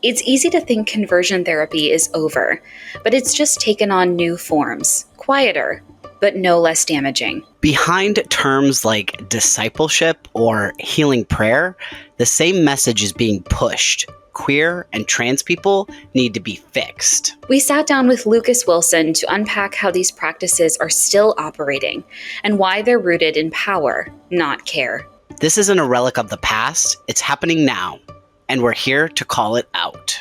It's easy to think conversion therapy is over, but it's just taken on new forms, quieter, but no less damaging. Behind terms like discipleship or healing prayer, the same message is being pushed. Queer and trans people need to be fixed. We sat down with Lucas Wilson to unpack how these practices are still operating and why they're rooted in power, not care. This isn't a relic of the past, it's happening now, and we're here to call it out.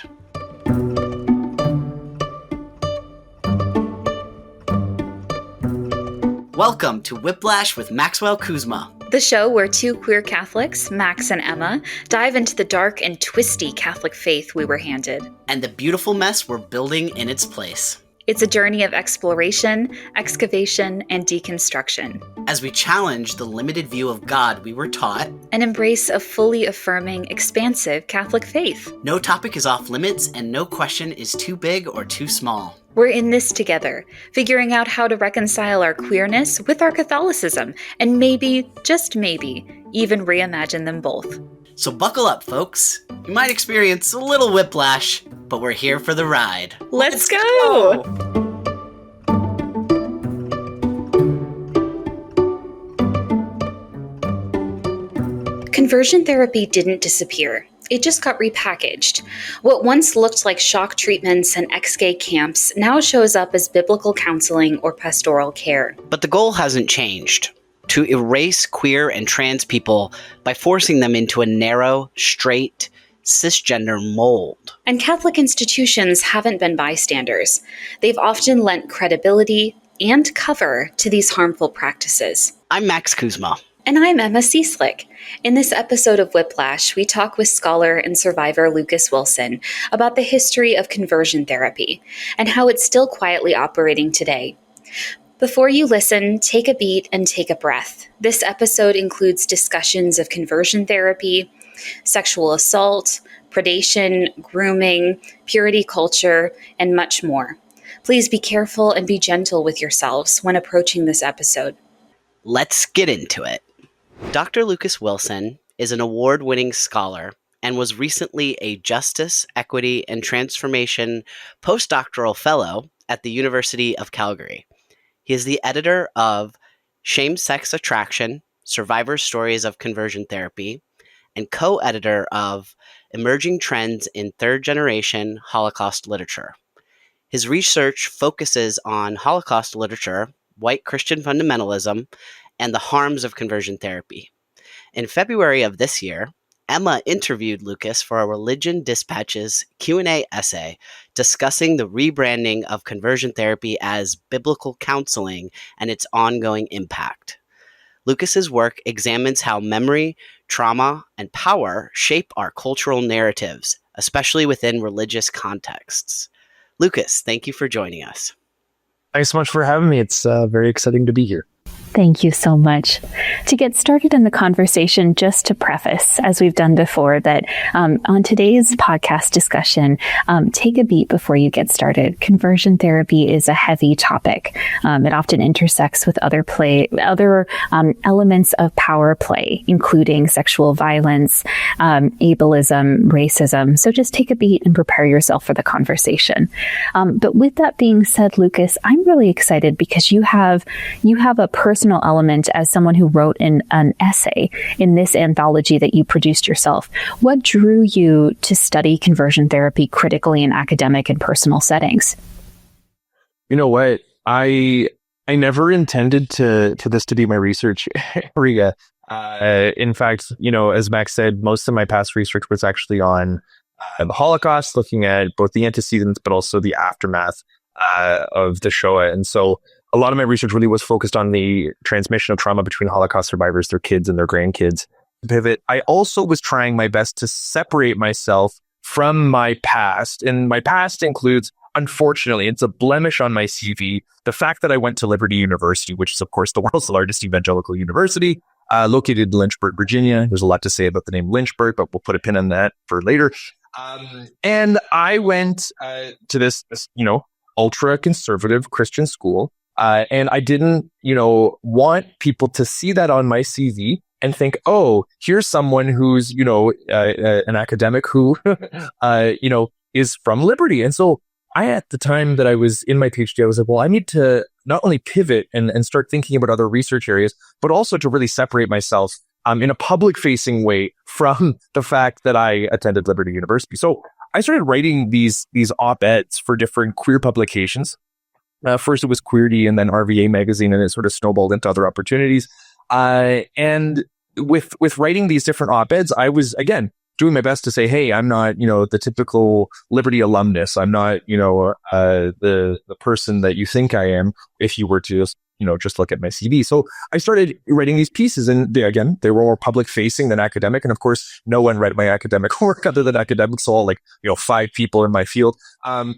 Welcome to Whiplash with Maxwell Kuzma, the show where two queer Catholics, Max and Emma, dive into the dark and twisty Catholic faith we were handed. and the beautiful mess we're building in its place. It's a journey of exploration, excavation, and deconstruction. As we challenge the limited view of God we were taught, An embrace of fully affirming, expansive Catholic faith. no topic is off limits and no question is too big or too small. We're in this together, figuring out how to reconcile our queerness with our Catholicism, and maybe, just maybe, even reimagine them both. So buckle up, folks. You might experience a little whiplash, but we're here for the ride. Let's go! Conversion therapy didn't disappear. It just got repackaged. What once looked like shock treatments and ex-gay camps now shows up as biblical counseling or pastoral care. But the goal hasn't changed. To erase queer and trans people by forcing them into a narrow, straight, cisgender mold. And Catholic institutions haven't been bystanders. They've often lent credibility and cover to these harmful practices. I'm Max Kuzma. And I'm Emma Cieslik. In this episode of Whiplash, we talk with scholar and survivor Lucas Wilson about the history of conversion therapy and how it's still quietly operating today. Before you listen, take a beat and take a breath. This episode includes discussions of conversion therapy, sexual assault, predation, grooming, purity culture, and much more. Please be careful and be gentle with yourselves when approaching this episode. Let's get into it. Dr. Lucas Wilson is an award-winning scholar and was recently a Justice, Equity, and Transformation postdoctoral fellow at the University of Calgary. He is the editor of Shame-Sex Attraction, Survivor Stories of Conversion Therapy, and co-editor of Emerging Trends in Third-Generation Holocaust Literature. His research focuses on Holocaust literature, white Christian fundamentalism, and the harms of conversion therapy. In February of this year, Emma interviewed Lucas for a Religion Dispatches Q&A essay discussing the rebranding of conversion therapy as biblical counseling and its ongoing impact. Lucas's work examines how memory, trauma, and power shape our cultural narratives, especially within religious contexts. Lucas, thank you for joining us. Thanks so much for having me. It's very exciting to be here. Thank you so much. To get started in the conversation, just to preface, as we've done before, that on today's podcast discussion, take a beat before you get started. Conversion therapy is a heavy topic. It often intersects with other elements of power play, including sexual violence, ableism, racism. So just take a beat and prepare yourself for the conversation. But with that being said, Lucas, I'm really excited because you have a personal element as someone who wrote an essay in this anthology that you produced yourself. What drew you to study conversion therapy critically in academic and personal settings? You know what? I never intended to this to be my research area. In fact, as Max said, most of my past research was actually on the Holocaust, looking at both the antecedents but also the aftermath of the Shoah. And so a lot of my research really was focused on the transmission of trauma between Holocaust survivors, their kids, and their grandkids. Pivot. I also was trying my best to separate myself from my past. And my past includes, unfortunately, it's a blemish on my CV, the fact that I went to Liberty University, which is, of course, the world's largest evangelical university, located in Lynchburg, Virginia. There's a lot to say about the name Lynchburg, but we'll put a pin on that for later. And I went to this, ultra-conservative Christian school. And I didn't, want people to see that on my CV and think, oh, here's someone who's, an academic who, is from Liberty. And so at the time that I was in my PhD, I was like, well, I need to not only pivot and start thinking about other research areas, but also to really separate myself in a public facing way from the fact that I attended Liberty University. So I started writing these op-eds for different queer publications. First it was Queerty and then RVA magazine, and it sort of snowballed into other opportunities. And with writing these different op-eds, I was, again, doing my best to say, hey, I'm not, the typical Liberty alumnus. I'm not, the person that you think I am if you were to just look at my CV. So I started writing these pieces, and they were more public facing than academic. And of course, no one read my academic work other than academics. So all 5 people in my field.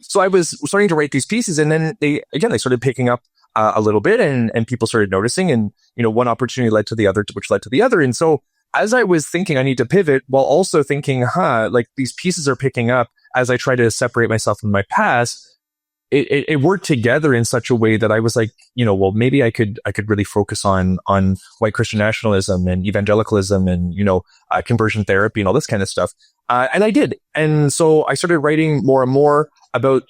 So I was starting to write these pieces, and then they started picking up a little bit, and people started noticing, and one opportunity led to the other, which led to the other. And so as I was thinking I need to pivot, while also thinking, these pieces are picking up as I try to separate myself from my past, it worked together in such a way that I was like, well, maybe I could really focus on white Christian nationalism and evangelicalism and, conversion therapy and all this kind of stuff. And I did. And so I started writing more and more about,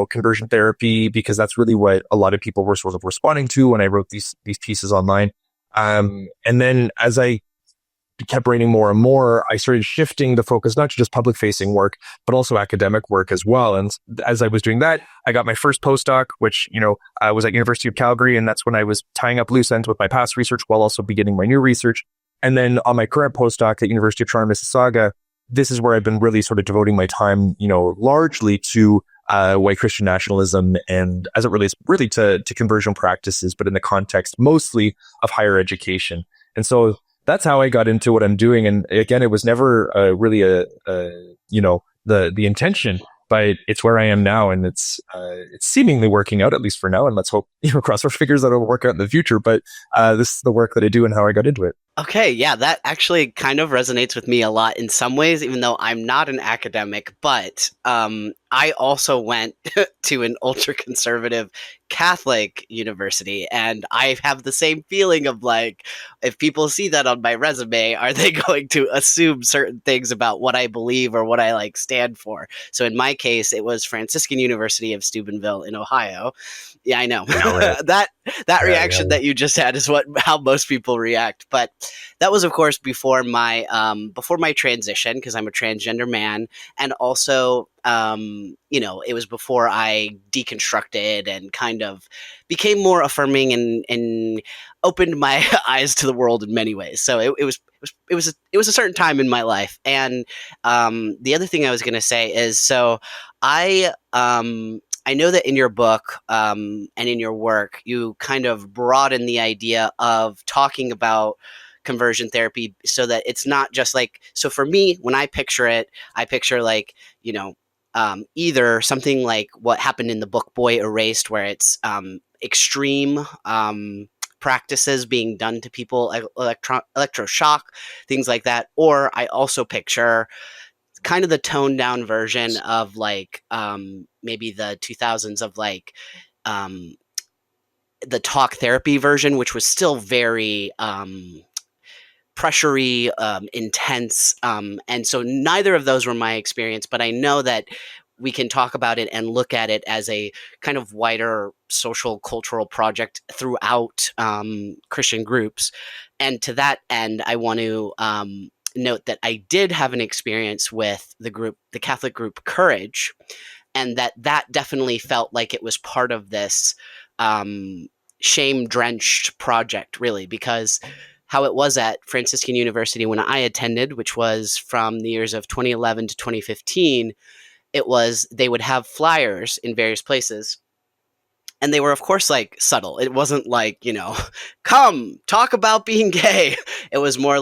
conversion therapy, because that's really what a lot of people were sort of responding to when I wrote these pieces online. And then as I kept writing more and more, I started shifting the focus, not to just public facing work, but also academic work as well. And as I was doing that, I got my first postdoc, which, I was at University of Calgary. And that's when I was tying up loose ends with my past research while also beginning my new research. And then on my current postdoc at University of Toronto, Mississauga, this is where I've been really sort of devoting my time, largely to white Christian nationalism, and as it relates really to conversion practices, but in the context mostly of higher education. And so that's how I got into what I'm doing. And again, it was never really the intention, but it's where I am now, and it's seemingly working out, at least for now. And let's hope, cross our fingers that it'll work out in the future. But this is the work that I do and how I got into it. Okay, yeah, that actually kind of resonates with me a lot in some ways, even though I'm not an academic, but I also went to an ultra-conservative Catholic university, and I have the same feeling of like, if people see that on my resume, are they going to assume certain things about what I believe or what I stand for? So in my case, it was Franciscan University of Steubenville in Ohio. Yeah, I know. that reaction that you just had is how most people react. But that was, of course, before my transition, because I'm a transgender man, and also, it was before I deconstructed and kind of became more affirming and opened my eyes to the world in many ways. So it was a certain time in my life. And the other thing I was going to say is, so I know that in your book and in your work, you kind of broaden the idea of talking about conversion therapy so that it's not just so for me, when I picture it, I picture either something like what happened in the book Boy Erased, where it's extreme practices being done to people, electroshock, things like that. Or I also picture kind of the toned down version of maybe the 2000s of the talk therapy version, which was still very pressury, intense. And so neither of those were my experience, but I know that we can talk about it and look at it as a kind of wider social cultural project throughout Christian groups. And to that end, I want to note that I did have an experience with the Catholic group Courage, and that definitely felt like it was part of this shame-drenched project, really, because how it was at Franciscan University when I attended, which was from the years of 2011 to 2015, it was they would have flyers in various places. And they were, of course, subtle. It wasn't come talk about being gay. It was more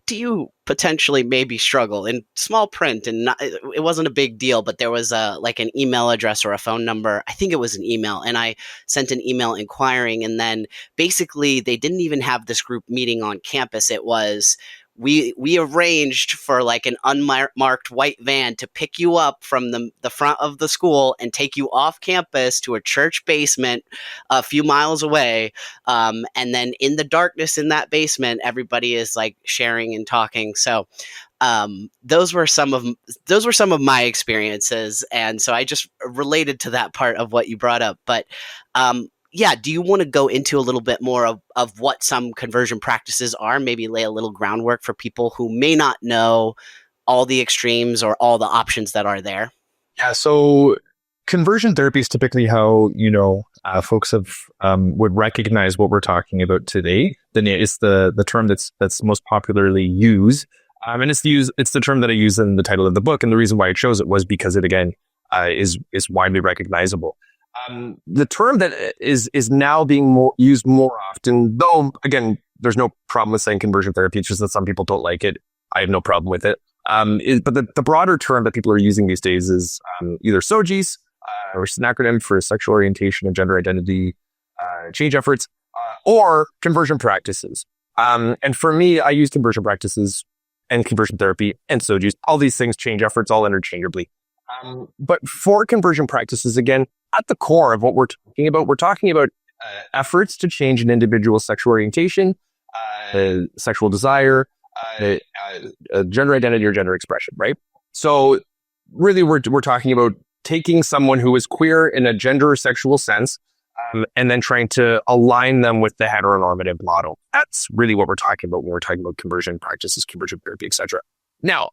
do you potentially maybe struggle, in small print, and it wasn't a big deal, but there was an email address or a phone number. I think it was an email, and I sent an email inquiring, and then basically they didn't even have this group meeting on campus. It was, we arranged for like an unmarked white van to pick you up from the front of the school and take you off campus to a church basement a few miles away. And then in the darkness in that basement, everybody is like sharing and talking. So those were some of my experiences, and so I just related to that part of what you brought up. But yeah, do you want to go into a little bit more of what some conversion practices are? Maybe lay a little groundwork for people who may not know all the extremes or all the options that are there. Yeah, so conversion therapy is typically how folks have would recognize what we're talking about today. Then it's the term that's most popularly used. And it's the term that I use in the title of the book, and the reason why I chose it was because it again is widely recognizable. The term that is now being used more often, though again, there's no problem with saying conversion therapy. It's just that some people don't like it. I have no problem with it. But the broader term that people are using these days is either SOGIES, which is an acronym for sexual orientation and gender identity change efforts, or conversion practices. And for me, I use conversion practices and conversion therapy and SOGIES. All these things, change efforts, all interchangeably. But for conversion practices, again, at the core of what we're talking about efforts to change an individual's sexual orientation, sexual desire, gender identity or gender expression, right? So really we're talking about taking someone who is queer in a gender or sexual sense, and then trying to align them with the heteronormative model. That's really what we're talking about when we're talking about conversion practices, conversion therapy, etc. Now,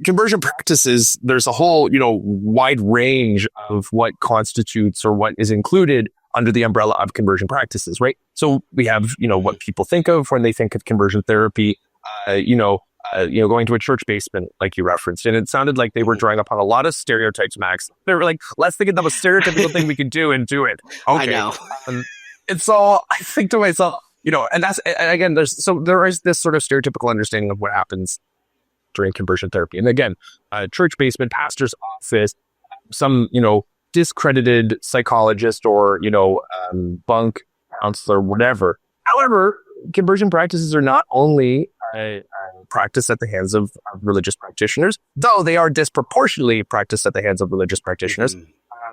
conversion practices, there's a whole, wide range of what constitutes or what is included under the umbrella of conversion practices, right? So we have, what people think of when they think of conversion therapy, going to a church basement, like you referenced. And it sounded like they were drawing upon a lot of stereotypes, Max. They were like, let's think of the most stereotypical thing we could do and do it. Okay. I know. And so I think to myself, and again, there is this sort of stereotypical understanding of what happens during conversion therapy. And again, church basement, pastor's office, some, discredited psychologist or, bunk counselor, whatever. However, conversion practices are not only practiced at the hands of religious practitioners, though they are disproportionately practiced at the hands of religious practitioners.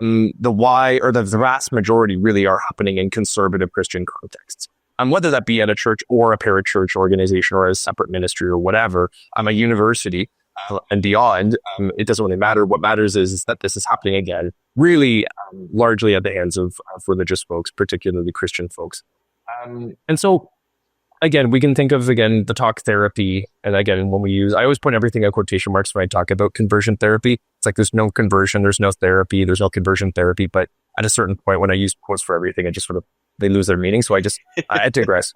The vast majority really are happening in conservative Christian contexts. Whether that be at a church or a parachurch organization or a separate ministry or whatever, a university and beyond, it doesn't really matter. What matters is that this is happening again, really largely at the hands of religious folks, particularly Christian folks. And so, again, we can think of, the talk therapy. And again, I always point everything at quotation marks when I talk about conversion therapy. It's like there's no conversion, there's no therapy, there's no conversion therapy. But at a certain point, when I use quotes for everything, they lose their meaning. So I digress.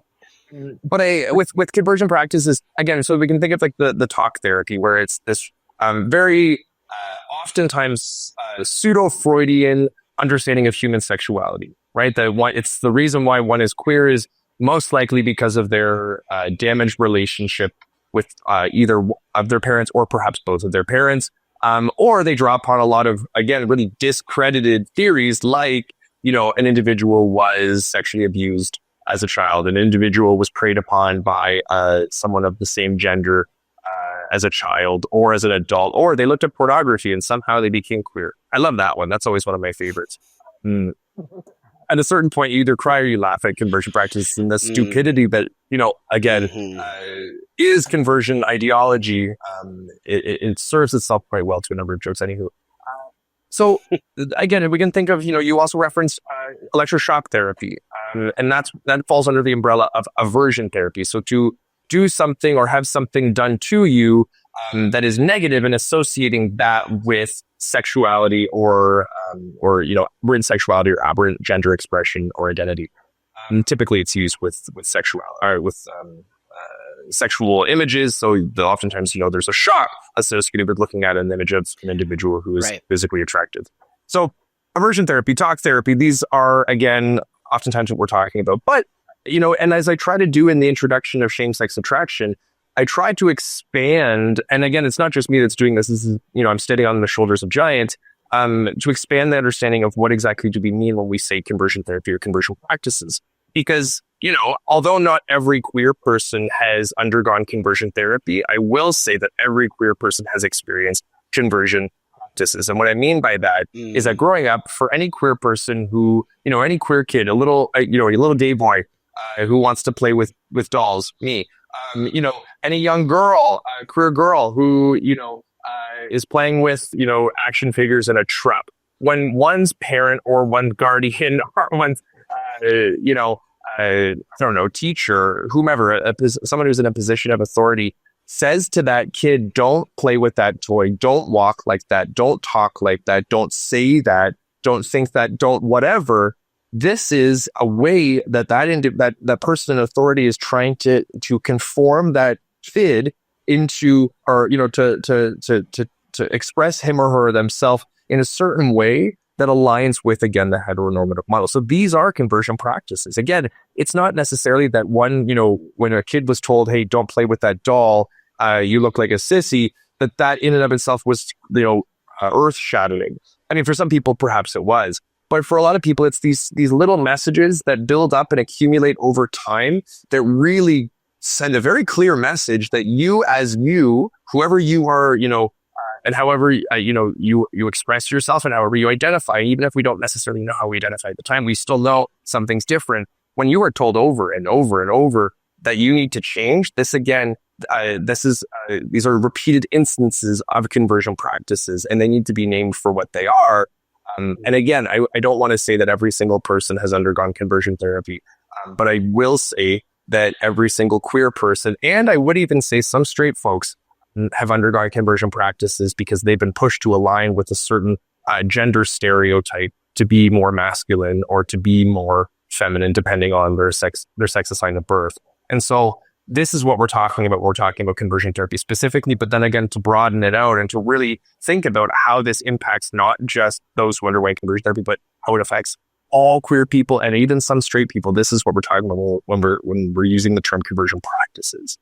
But with conversion practices, again, so we can think of like the talk therapy, where it's this very oftentimes pseudo-Freudian understanding of human sexuality, right? It's the reason why one is queer is most likely because of their damaged relationship with either of their parents or perhaps both of their parents. Or they draw upon a lot of, again, really discredited theories like, an individual was sexually abused as a child, an individual was preyed upon by someone of the same gender as a child or as an adult, or they looked at pornography and somehow they became queer. I love that one. That's always one of my favorites. At a certain point, you either cry or you laugh at conversion practices and the stupidity that, is conversion ideology. It serves itself quite well to a number of jokes, anywho. So again, we can think of, you also referenced electroshock therapy, and that falls under the umbrella of aversion therapy. So to do something or have something done to you that is negative and associating that with sexuality or aberrant sexuality or aberrant gender expression or identity. Typically, it's used with sexual images. So oftentimes, there's a shock associated with looking at an image of an individual who is physically attractive. So aversion therapy, talk therapy, these are, again, oftentimes what we're talking about. But, and as I try to do in the introduction of shame-sex attraction, I try to expand, and again, it's not just me that's doing this. This is, I'm standing on the shoulders of giants, to expand the understanding of what exactly do we mean when we say conversion therapy or conversion practices. because, although not every queer person has undergone conversion therapy, I will say that every queer person has experienced conversion practices. And what I mean by that is that growing up, for any queer person who, any queer kid, a little gay boy who wants to play with dolls, me, any young girl, a queer girl who, is playing with, action figures in a truck. When one's parent or one guardian or one's, I don't know, teacher, whomever, someone who's in a position of authority says to that kid, don't play with that toy, don't walk like that, don't talk like that, don't say that, don't think that, don't whatever. This is a way that person in authority is trying to conform that kid into, or to express him or her themselves in a certain way that aligns with, again, the heteronormative model. So these are conversion practices. Again, it's not necessarily that one, when a kid was told, hey, don't play with that doll, you look like a sissy, that in and of itself was, earth-shattering. I mean, for some people, perhaps it was. But for a lot of people, it's these little messages that build up and accumulate over time that really send a very clear message that you, as you, whoever you are, and however, you express yourself and however you identify, even if we don't necessarily know how we identify at the time, we still know something's different. When you are told over and over and over that you need to change, this again, these are repeated instances of conversion practices, and they need to be named for what they are. And again, I don't want to say that every single person has undergone conversion therapy, but I will say that every single queer person, and I would even say some straight folks, have undergone conversion practices because they've been pushed to align with a certain gender stereotype to be more masculine or to be more feminine, depending on their sex assigned at birth. And so this is what we're talking about. We're talking about conversion therapy specifically, but then again, to broaden it out and to really think about how this impacts not just those who underwent conversion therapy, but how it affects all queer people and even some straight people. This is what we're talking about when we're using the term conversion practices.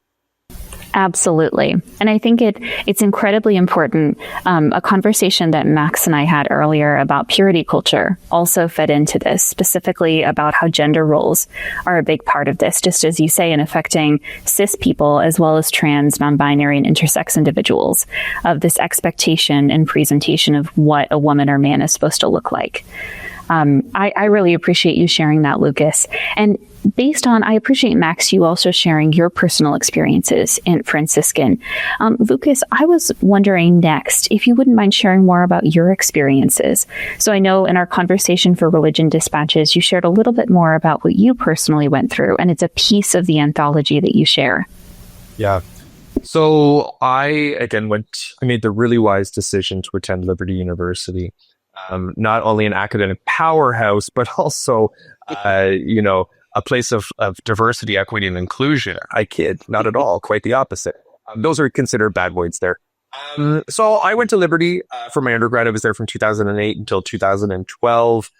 Absolutely. And I think it's incredibly important. A conversation that Max and I had earlier about purity culture also fed into this, specifically about how gender roles are a big part of this, just as you say, in affecting cis people as well as trans, non-binary, and intersex individuals, of this expectation and presentation of what a woman or man is supposed to look like. I really appreciate you sharing that, Lucas. And I appreciate, Max, you also sharing your personal experiences in Franciscan. Lucas, I was wondering next if you wouldn't mind sharing more about your experiences. So I know in our conversation for Religion Dispatches, you shared a little bit more about what you personally went through, and it's a piece of the anthology that you share. Yeah. So I made the really wise decision to attend Liberty University. Not only an academic powerhouse, but also, a place of diversity, equity, and inclusion. I kid, not at all. Quite the opposite. Those are considered bad words there. So I went to Liberty for my undergrad. I was there from 2008 until 2012.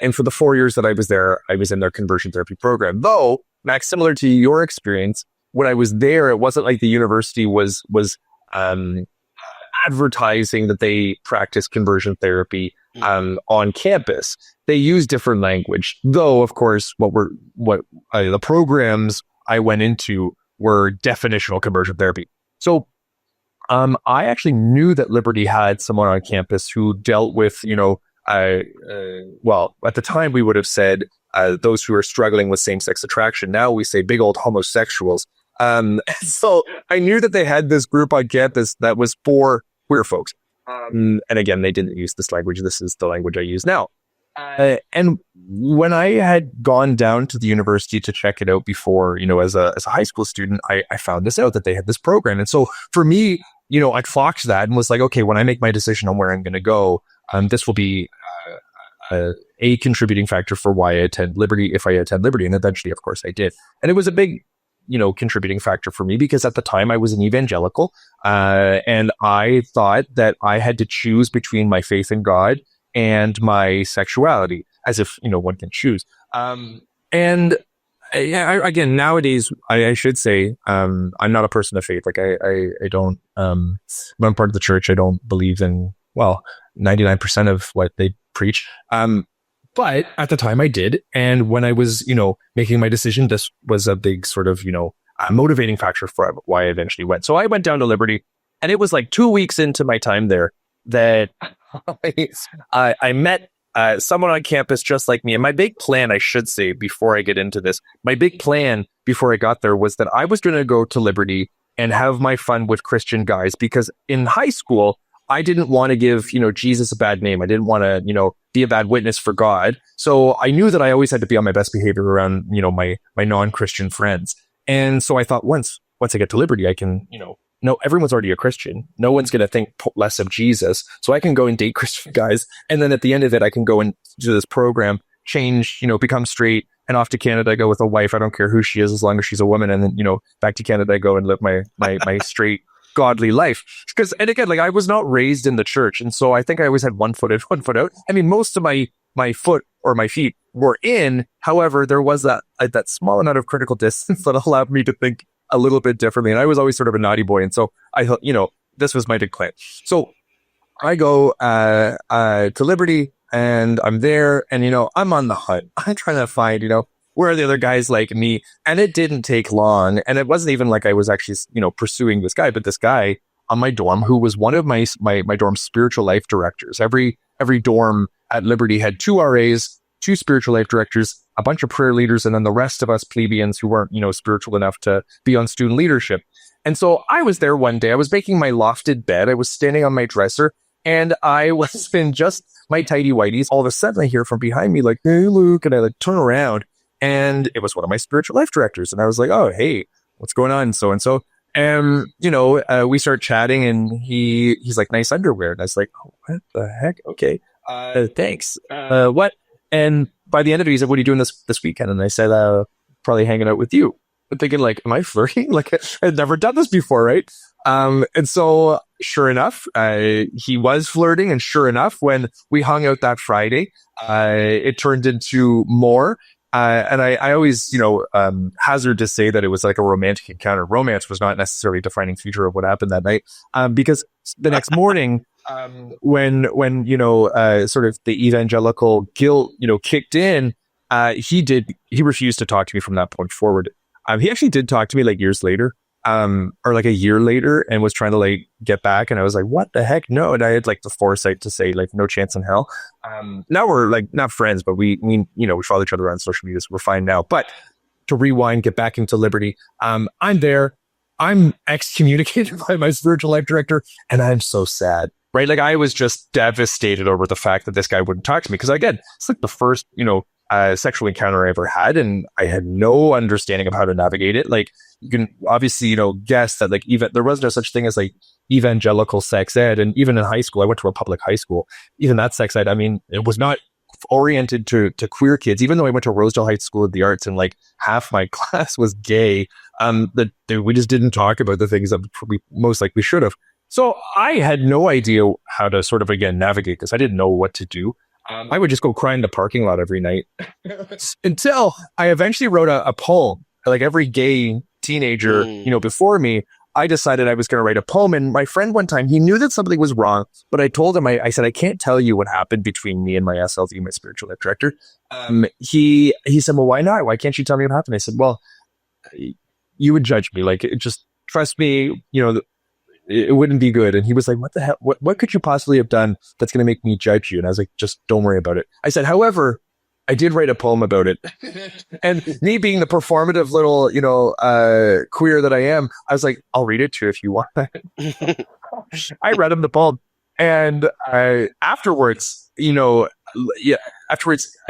And for the 4 years that I was there, I was in their conversion therapy program. Though, Max, similar to your experience, when I was there, it wasn't like the university was advertising that they practice conversion therapy on campus. They use different language, though. Of course, the programs I went into were definitional conversion therapy. So, I actually knew that Liberty had someone on campus who dealt with, at the time we would have said those who are struggling with same-sex attraction. Now we say big old homosexuals. So I knew that they had this group on campus that was for queer folks. And again, they didn't use this language. This is the language I use now. And when I had gone down to the university to check it out before, as a high school student, I found this out that they had this program. And so for me, I clocked that and was like, okay, when I make my decision on where I'm going to go, this will be a contributing factor for why I attend Liberty, if I attend Liberty. And eventually, of course, I did. And it was a big contributing factor for me because at the time I was an evangelical, and I thought that I had to choose between my faith in God and my sexuality, as if, one can choose. Again, nowadays, I should say, I'm not a person of faith. Like I don't, I'm part of the church. I don't believe in, 99% of what they preach. But at the time I did. And when I was, making my decision, this was a big sort of, motivating factor for why I eventually went. So I went down to Liberty, and it was like 2 weeks into my time there that I met someone on campus just like me. And my big plan, I should say, before I get into this, my big plan before I got there was that I was going to go to Liberty and have my fun with Christian guys, because in high school, I didn't want to give, Jesus a bad name. I didn't want to, be a bad witness for God. So I knew that I always had to be on my best behavior around, my non-Christian friends. And so I thought once I get to Liberty, I can, no, everyone's already a Christian. No one's going to think less of Jesus. So I can go and date Christian guys. And then at the end of it, I can go and do this program, change, become straight, and off to Canada I go with a wife. I don't care who she is, as long as she's a woman. And then, back to Canada I go and live my straight, godly life. Because, and again, like, I was not raised in the church. And so I think I always had one foot in, one foot out. I mean, most of my foot or my feet were in. However, there was that small amount of critical distance that allowed me to think a little bit differently. And I was always sort of a naughty boy. And so I thought, this was my big plan. So I go to Liberty, and I'm there, and, I'm on the hunt. I'm trying to find, where are the other guys like me? And it didn't take long. And it wasn't even like I was actually, pursuing this guy, but this guy on my dorm, who was one of my dorm's spiritual life directors. Every dorm at Liberty had 2 RAs, 2 spiritual life directors, a bunch of prayer leaders, and then the rest of us plebeians who weren't, spiritual enough to be on student leadership. And so I was there one day. I was making my lofted bed. I was standing on my dresser, and I was in just my tidy whities. All of a sudden I hear from behind me, like, "Hey, Luke," and I turn around, and it was one of my spiritual life directors. And I was like, "Oh, hey, what's going on?" So and so. And, we start chatting, and he's like, "Nice underwear." And I was like, "Oh, what the heck? Okay. Thanks. What?" And by the end of it, he said, "What are you doing this weekend?" And I said, "Probably hanging out with you." I'm thinking, like, am I flirting? Like, I'd never done this before, right? And so sure enough, he was flirting. And sure enough, when we hung out that Friday, it turned into more. And I always, hazard to say that it was like a romantic encounter. Romance was not necessarily a defining feature of what happened that night. Because the next morning, when sort of the evangelical guilt, kicked in, he refused to talk to me from that point forward. He actually did talk to me like years later, or like a year later, and was trying to like get back. And I was like, "What the heck? No." And I had like the foresight to say, like, no chance in hell. Now we're like not friends, but we follow each other on social media, so we're fine now. But to rewind, get back into Liberty, I'm there. I'm excommunicated by my spiritual life director, and I'm so sad, right? Like, I was just devastated over the fact that this guy wouldn't talk to me. Because again, it's like the first, sexual encounter I ever had, and I had no understanding of how to navigate it. Like, you can obviously, guess that like even there was no such thing as like evangelical sex ed. And even in high school, I went to a public high school, even that sex ed, I mean, it was not oriented to queer kids, even though I went to Rosedale High School of the Arts and like half my class was gay. We just didn't talk about the things that we most likely should have. So I had no idea how to sort of, again, navigate this. I didn't know what to do. I would just go cry in the parking lot every night until I eventually wrote a poem. Like every gay teenager, before me, I decided I was going to write a poem. And my friend one time, he knew that something was wrong, but I told him, I said, "I can't tell you what happened between me and my SLD, my spiritual life director." He said, "Well, why not? Why can't you tell me what happened?" I said, "Well, you would judge me. Like, just trust me, it wouldn't be good." And he was like, "What the hell? What could you possibly have done that's going to make me judge you?" And I was like, "Just don't worry about it." I said, "However, I did write a poem about it." And me being the performative little, queer that I am, I was like, "I'll read it to you if you want." I read him the poem. And afterwards, I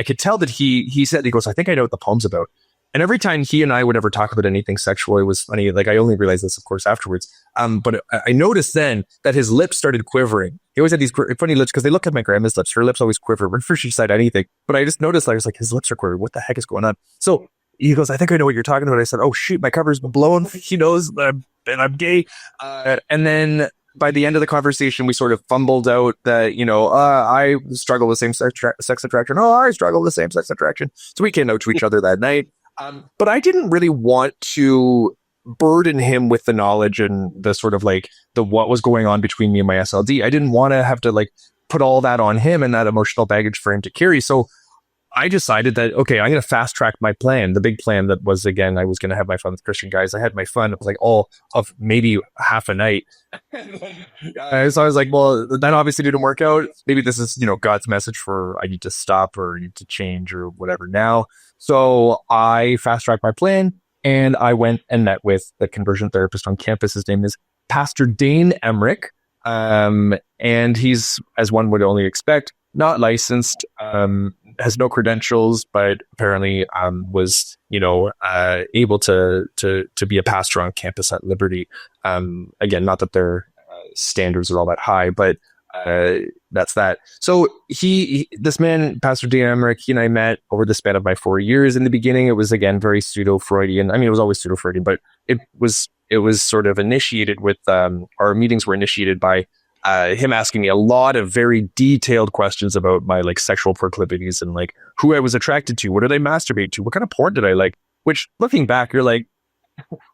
could tell that he said, he goes, "I think I know what the poem's about." And every time he and I would ever talk about anything sexual, it was funny. Like, I only realized this, of course, afterwards. But I noticed then that his lips started quivering. He always had these funny lips because they look like my grandma's lips. Her lips always quiver whenever she said anything. But I just noticed, I was like, his lips are quivering. What the heck is going on? So he goes, "I think I know what you're talking about." I said, "Oh, shoot, my cover's been blown." He knows and I'm gay. And then by the end of the conversation, we sort of fumbled out that, I struggle with same-sex attraction. Oh, I struggle with same-sex attraction. So we came out to each other that night. But I didn't really want to burden him with the knowledge and the sort of like what was going on between me and my SLD. I didn't want to have to like put all that on him and that emotional baggage for him to carry. So I decided that, okay, I'm going to fast track my plan. The big plan that was, again, I was going to have my fun with Christian guys. I had my fun. It was like all of maybe half a night. So I was like, well, that obviously didn't work out. Maybe this is, God's message for I need to stop or I need to change or whatever now. So I fast tracked my plan and I went and met with the conversion therapist on campus. His name is Pastor Dane Emmerich. And he's, as one would only expect, not licensed, has no credentials, but apparently was able to be a pastor on campus at Liberty. Again, not that their standards are all that high, but that's that. So this man, Pastor Dane Emmerich, he and I met over the span of my 4 years. In the beginning, it was again very pseudo-Freudian. I mean, it was always pseudo-Freudian, but it was sort of initiated with our meetings were initiated by him asking me a lot of very detailed questions about my like sexual proclivities and like who I was attracted to, what did I masturbate to, what kind of porn did I like, which looking back, you're like,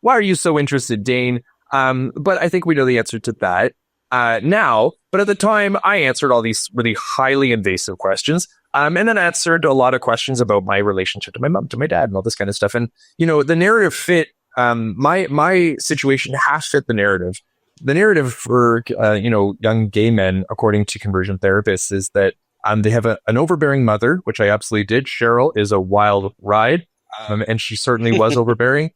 why are you so interested, Dane? But I think we know the answer to that now. But at the time, I answered all these really highly invasive questions. And then answered a lot of questions about my relationship to my mom, to my dad, and all this kind of stuff. And, the narrative fit, my situation half fit the narrative. The narrative for, young gay men, according to conversion therapists, is that they have an overbearing mother, which I absolutely did. Cheryl is a wild ride, and she certainly was overbearing.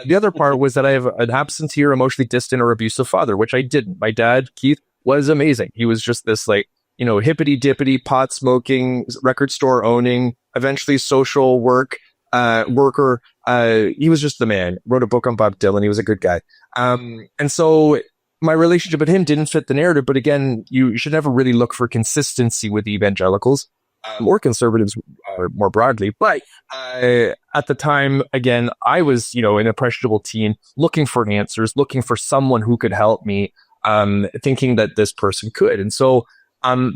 The other part was that I have an absentee or emotionally distant or abusive father, which I didn't. My dad, Keith, was amazing. He was just this like, hippity-dippity, pot-smoking, record store owning, eventually social worker. He was just the man. Wrote a book on Bob Dylan. He was a good guy. And so my relationship with him didn't fit the narrative. But again, you should never really look for consistency with evangelicals or conservatives more broadly. But at the time, again, I was, an impressionable teen looking for answers, looking for someone who could help me, thinking that this person could. And so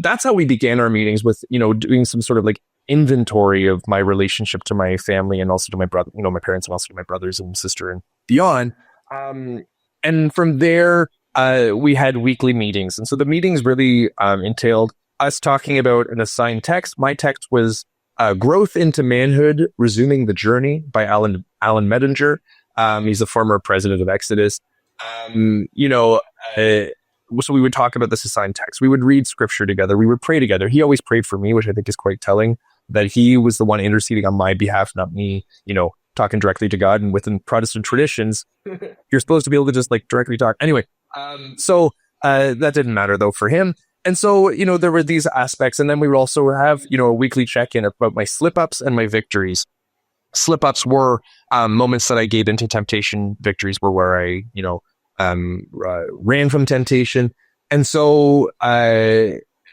that's how we began our meetings with, doing some sort of like inventory of my relationship to my family and also to my brother, my parents, and also to my brothers and sister and beyond. And from there, we had weekly meetings. And so the meetings really entailed us talking about an assigned text. My text was Growth into Manhood, Resuming the Journey by Alan Medinger. He's the former president of Exodus. So we would talk about this assigned text. We would read scripture together. We would pray together. He always prayed for me, which I think is quite telling, that he was the one interceding on my behalf, not me, talking directly to God. And within Protestant traditions, you're supposed to be able to just like directly talk. Anyway, so that didn't matter though for him. And so, there were these aspects. And then we would also have, a weekly check-in about my slip-ups and my victories. Slip-ups were moments that I gave into temptation. Victories were where I, ran from temptation. And so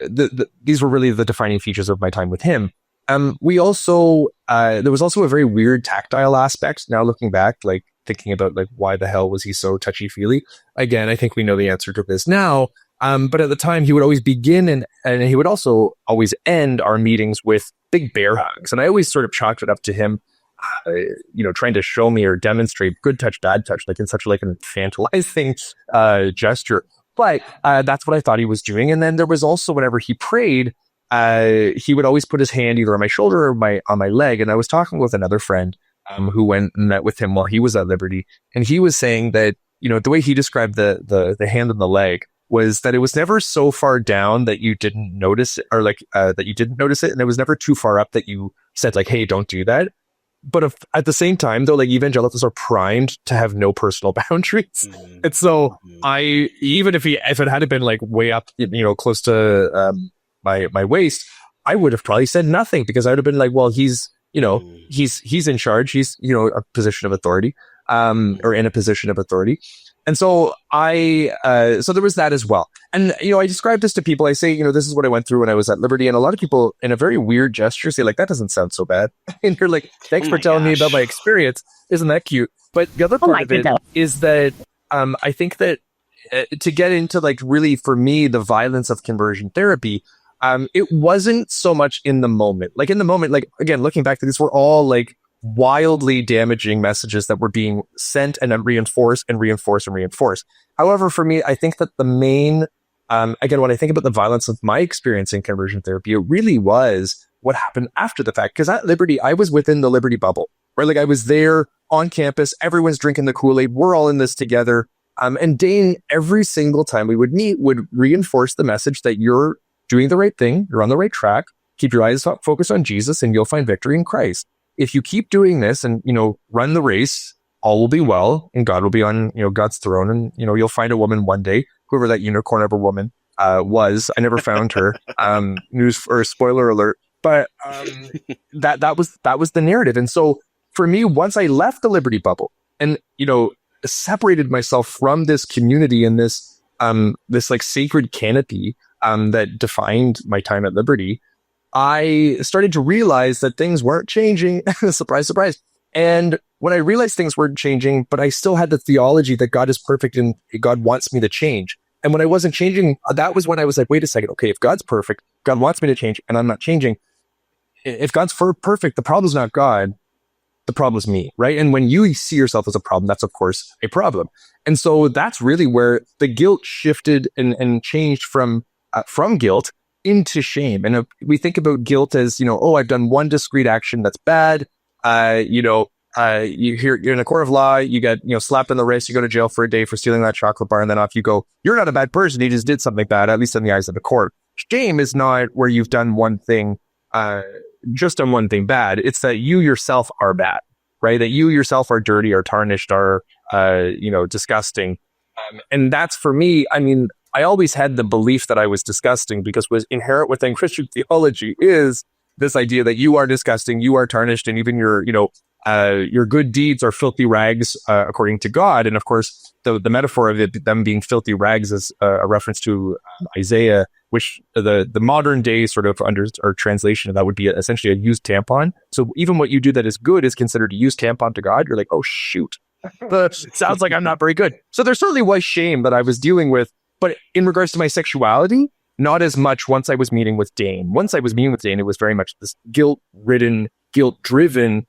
these were really the defining features of my time with him. We also, there was also a very weird tactile aspect. Now looking back, like thinking about like, why the hell was he so touchy-feely? Again, I think we know the answer to this now. But at the time, he would always begin and he would also always end our meetings with big bear hugs. And I always sort of chalked it up to him, trying to show me or demonstrate good touch, bad touch, like in such like an infantilizing gesture. But that's what I thought he was doing. And then there was also, whenever he prayed, he would always put his hand either on my shoulder or on my leg. And I was talking with another friend who went and met with him while he was at Liberty. And he was saying that, the way he described the hand and the leg was that it was never so far down that you didn't notice it, or like that you didn't notice it. And it was never too far up that you said like, hey, don't do that. But at the same time, though, like evangelicals are primed to have no personal boundaries. Mm-hmm. And so even if it had been like way up, close to my waist, I would have probably said nothing, because I would have been like, well, he's in charge. He's, a position of authority, or in a position of authority. And so so there was that as well. And, I described this to people. I say, this is what I went through when I was at Liberty. And a lot of people in a very weird gesture say like, that doesn't sound so bad. And you're like, thanks for telling me about my experience. Isn't that cute? But the other part of it is that I think that to get into like really for me, the violence of conversion therapy, it wasn't so much in the moment. Like in the moment, like again, looking back to this, we're all like wildly damaging messages that were being sent and then reinforced and reinforced and reinforced. However, for me, I think that the main, again, when I think about the violence of my experience in conversion therapy, it really was what happened after the fact. Because at Liberty, I was within the Liberty bubble, right? Like I was there on campus, everyone's drinking the Kool-Aid, we're all in this together. And Dane, every single time we would meet, would reinforce the message that you're doing the right thing, you're on the right track, keep your eyes focused on Jesus, and you'll find victory in Christ. If you keep doing this and, run the race, all will be well, and God will be on, God's throne, and, you'll find a woman one day, whoever that unicorn of a woman was. I never found her. News or spoiler alert. But that was the narrative. And so for me, once I left the Liberty bubble and, separated myself from this community and this like sacred canopy that defined my time at Liberty, I started to realize that things weren't changing. Surprise, surprise. And when I realized things weren't changing, but I still had the theology that God is perfect and God wants me to change. And when I wasn't changing, that was when I was like, wait a second. Okay, if God's perfect, God wants me to change, and I'm not changing. If God's perfect, the problem's not God. The problem's me, right? And when you see yourself as a problem, that's of course a problem. And so that's really where the guilt shifted and changed from guilt into shame. And we think about guilt as, I've done one discrete action that's bad. You're in a court of law, you get, slapped on the wrist, you go to jail for a day for stealing that chocolate bar, and then off you go. You're not a bad person. You just did something bad, at least in the eyes of the court. Shame is not where you've done one thing, just done one thing bad. It's that you yourself are bad, right? That you yourself are dirty, are tarnished, are, disgusting. And that's for me, I always had the belief that I was disgusting because was inherent within Christian theology is this idea that you are disgusting, you are tarnished, and even your good deeds are filthy rags, according to God. And of course, the metaphor of them being filthy rags is a reference to Isaiah, which the modern day sort of or translation of that would be essentially a used tampon. So even what you do that is good is considered a used tampon to God. You're like, oh shoot, sounds like I'm not very good. So there certainly was shame that I was dealing with, but in regards to my sexuality, not as much once I was meeting with Dane. Once I was meeting with Dane, it was very much this guilt-ridden, guilt-driven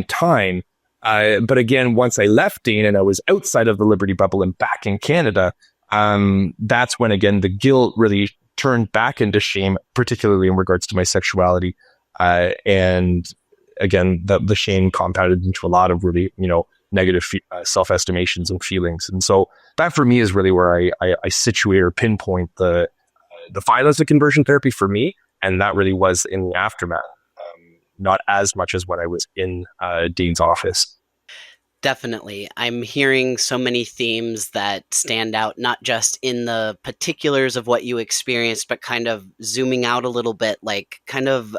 time. But again, once I left Dane and I was outside of the Liberty bubble and back in Canada, that's when, again, the guilt really turned back into shame, particularly in regards to my sexuality. And again, the shame compounded into a lot of really, negative self-estimations and feelings. And so that for me is really where I situate or pinpoint the violence of conversion therapy for me. And that really was in the aftermath, not as much as when I was in Dane's office. Definitely. I'm hearing so many themes that stand out, not just in the particulars of what you experienced, but kind of zooming out a little bit, like kind of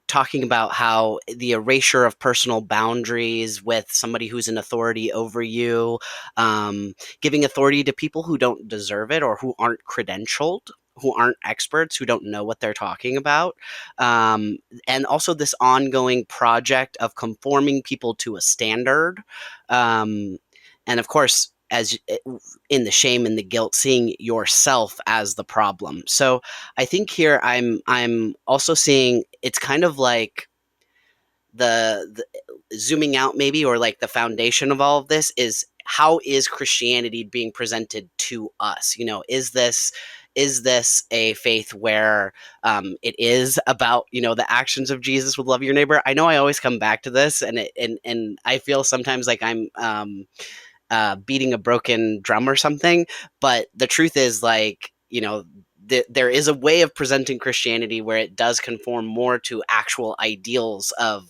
talking about how the erasure of personal boundaries with somebody who's in authority over you, giving authority to people who don't deserve it or who aren't credentialed, who aren't experts, who don't know what they're talking about. And also this ongoing project of conforming people to a standard. And of course, as in the shame and the guilt, seeing yourself as the problem. So I think here I'm also seeing it's kind of like the zooming out maybe, or like the foundation of all of this is how is Christianity being presented to us? Is this a faith where it is about, the actions of Jesus with love your neighbor? I know I always come back to this and I feel sometimes like I'm beating a broken drum or something. But the truth is there is a way of presenting Christianity where it does conform more to actual ideals of,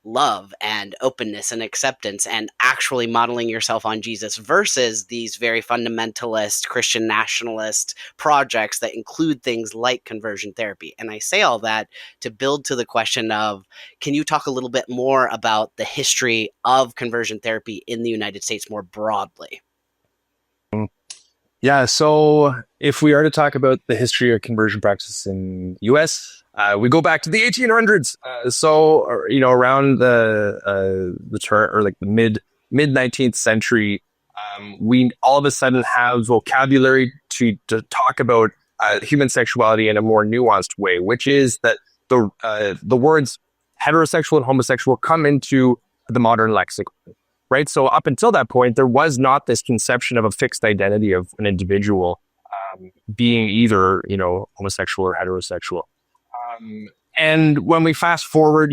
love and openness and acceptance and actually modeling yourself on Jesus versus these very fundamentalist Christian nationalist projects that include things like conversion therapy. And I say all that to build to the question of, can you talk a little bit more about the history of conversion therapy in the United States more broadly? Yeah, so if we are to talk about the history of conversion practice in U.S., we go back to the 1800s. Around the turn or like the mid 19th century, we all of a sudden have vocabulary to talk about human sexuality in a more nuanced way, which is that the words heterosexual and homosexual come into the modern lexicon. Right. So up until that point, there was not this conception of a fixed identity of an individual being either, homosexual or heterosexual. And when we fast forward,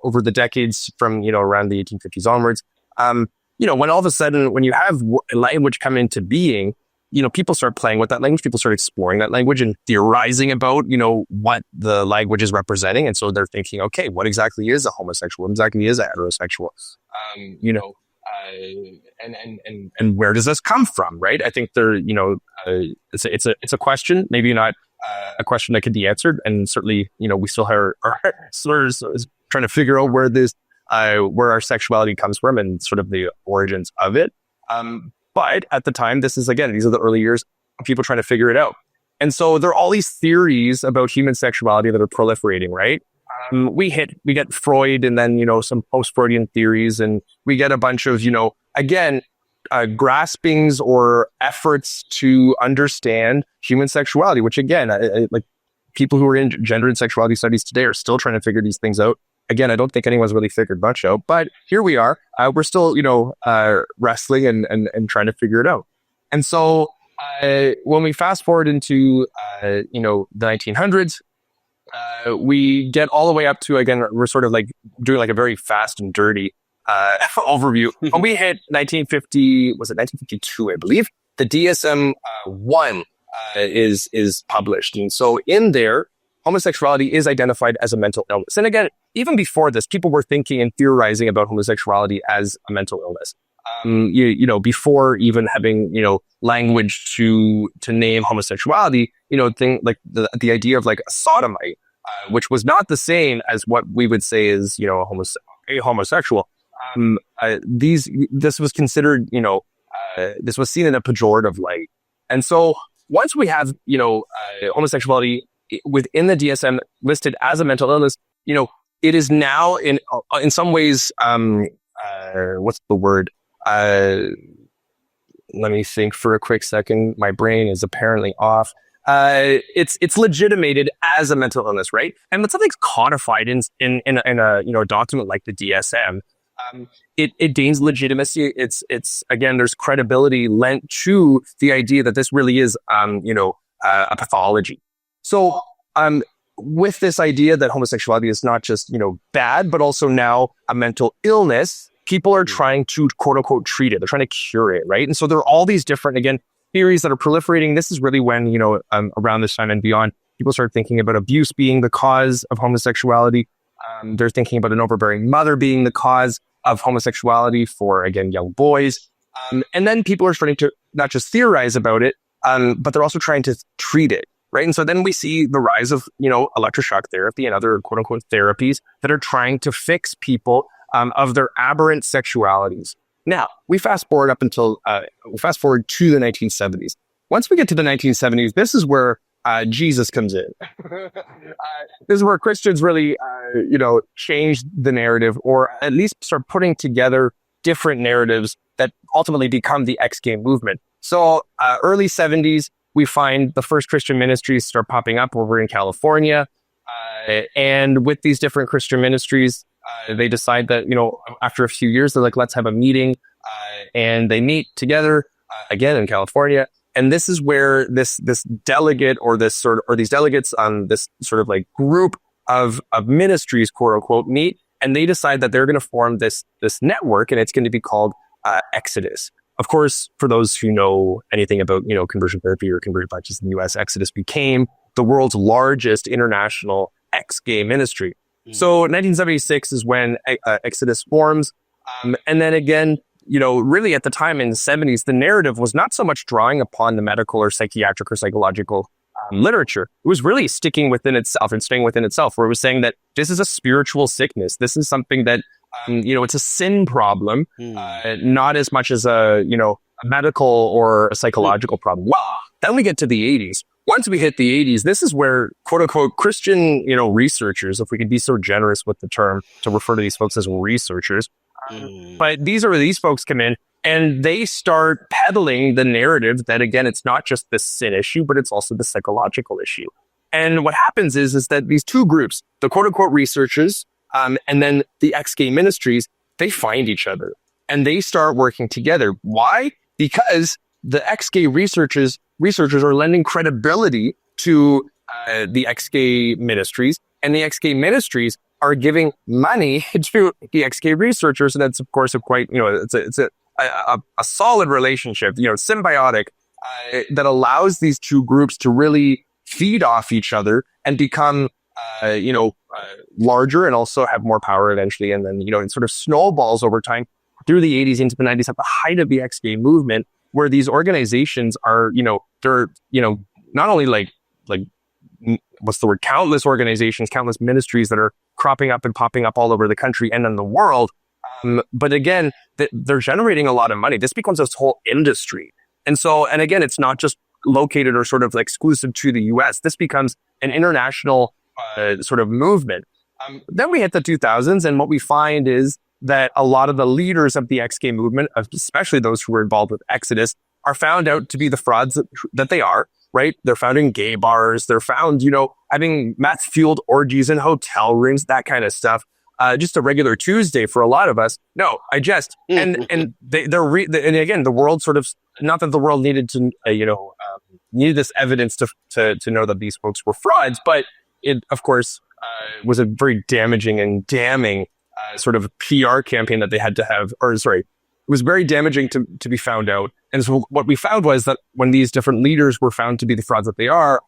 over the decades from, around the 1850s onwards, when all of a sudden, when you have language come into being, people start playing with that language, people start exploring that language and theorizing about, what the language is representing. And so they're thinking, okay, what exactly is a homosexual? What exactly is a heterosexual? And where does this come from? Right. I think it's a question, maybe not a question that could be answered. And certainly, we still are slurs trying to figure out where our sexuality comes from and sort of the origins of it. But at the time, these are the early years of people trying to figure it out. And so there are all these theories about human sexuality that are proliferating, right? We get Freud and then, some post-Freudian theories, and we get a bunch of, graspings or efforts to understand human sexuality, which again, like people who are in gender and sexuality studies today are still trying to figure these things out. Again, I don't think anyone's really figured much out, but here we are. We're still, wrestling and trying to figure it out. And so when we fast forward into, the 1900s, we get all the way up to, again, we're sort of like doing like a very fast and dirty overview. When we hit 1952, I believe, the DSM-1 is published. And so in there, homosexuality is identified as a mental illness. And again, even before this, people were thinking and theorizing about homosexuality as a mental illness. Before even having, language to name homosexuality, thing like the idea of like a sodomite, which was not the same as what we would say is, a homosexual. This was considered, this was seen in a pejorative light. And so once we have, homosexuality within the DSM listed as a mental illness, it is now in some ways, what's the word? Let me think for a quick second. My brain is apparently off. It's legitimated as a mental illness, right? And when something's codified in a document like the DSM, it gains legitimacy. It's again, there's credibility lent to the idea that this really is, a pathology. So, with this idea that homosexuality is not just, bad, but also now a mental illness, people are trying to quote unquote treat it. They're trying to cure it, right? And so there are all these different, again, theories that are proliferating. This is really when, around this time and beyond, people start thinking about abuse being the cause of homosexuality. They're thinking about an overbearing mother being the cause of homosexuality for, again, young boys. And then people are starting to not just theorize about it, but they're also trying to treat it. Right. And so then we see the rise of, electroshock therapy and other quote unquote therapies that are trying to fix people of their aberrant sexualities. Now, we fast forward to the 1970s. Once we get to the 1970s, this is where Jesus comes in. This is where Christians really, change the narrative, or at least start putting together different narratives that ultimately become the ex-gay movement. So early 70s, we find the first Christian ministries start popping up over in California. And with these different Christian ministries, they decide that, after a few years, they're like, let's have a meeting. And they meet together again in California. And this is where this delegate or these delegates on this sort of like group of ministries, quote unquote, meet. And they decide that they're going to form this network, and it's going to be called Exodus. Of course, for those who know anything about, conversion therapy or conversion practice in the US, Exodus became the world's largest international ex-gay ministry. So 1976 is when Exodus forms. And then again, really at the time in the 70s, the narrative was not so much drawing upon the medical or psychiatric or psychological literature. It was really sticking within itself and staying within itself, where it was saying that this is a spiritual sickness. This is something that, it's a sin problem, not as much as a medical or a psychological problem. Well, then we get to the 80s. Once we hit the 80s, this is where, quote unquote, Christian, researchers, if we could be so generous with the term to refer to these folks as researchers, but these are where these folks come in and they start peddling the narrative that, again, it's not just the sin issue, but it's also the psychological issue. And what happens is that these two groups, the quote unquote researchers, and then the ex-gay ministries, they find each other and they start working together. Why? Because the ex-gay researchers are lending credibility to the ex-gay ministries, and the ex-gay ministries are giving money to the ex-gay researchers, and that's of course a quite, it's a solid relationship, symbiotic, that allows these two groups to really feed off each other and become, larger and also have more power eventually, and then it sort of snowballs over time through the 80s into the 90s at the height of the ex-gay movement, where these organizations are, they're, not only like what's the word, countless organizations, countless ministries that are cropping up and popping up all over the country and in the world. But again, they're generating a lot of money. This becomes this whole industry. And again, it's not just located or sort of exclusive to the US. This becomes an international sort of movement. Then we hit the 2000s, and what we find is that a lot of the leaders of the ex-gay movement, especially those who were involved with Exodus, are found out to be the frauds that they are, right? They're found in gay bars. They're found, having meth-fueled orgies in hotel rooms, that kind of stuff. Just a regular Tuesday for a lot of us. No, I jest. And again, the world sort of, not that the world needed to, needed this evidence to know that these folks were frauds, but it, of course, was a very damaging and damning sort of PR campaign that they had to have, it was very damaging to be found out. And so what we found was that when these different leaders were found to be the frauds that they are,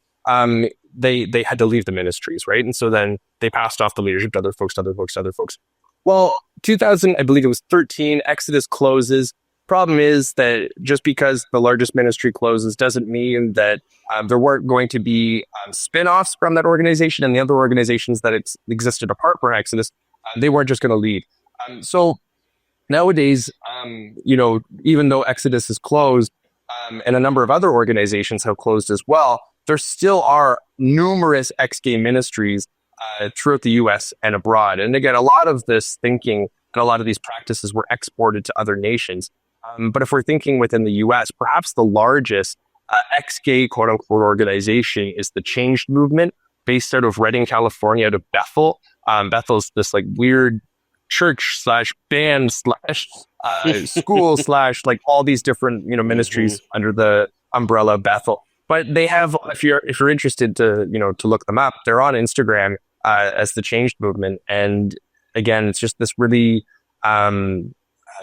they had to leave the ministries, right? And so then they passed off the leadership to other folks. Well, 2000, I believe it was 13, Exodus closes. Problem is that just because the largest ministry closes doesn't mean that there weren't going to be spin-offs from that organization, and the other organizations that existed apart from Exodus, they weren't just going to leave. So nowadays, even though Exodus is closed, and a number of other organizations have closed as well, there still are numerous ex-gay ministries throughout the US and abroad. And again, a lot of this thinking and a lot of these practices were exported to other nations. But if we're thinking within the US, perhaps the largest ex-gay quote-unquote organization is the Changed Movement, based out of Redding, California, out of Bethel. Bethel's this weird church / band / school / all these different ministries under the umbrella of Bethel. But they have, if you're interested to look them up, they're on Instagram as the Changed Movement. And again, it's just this really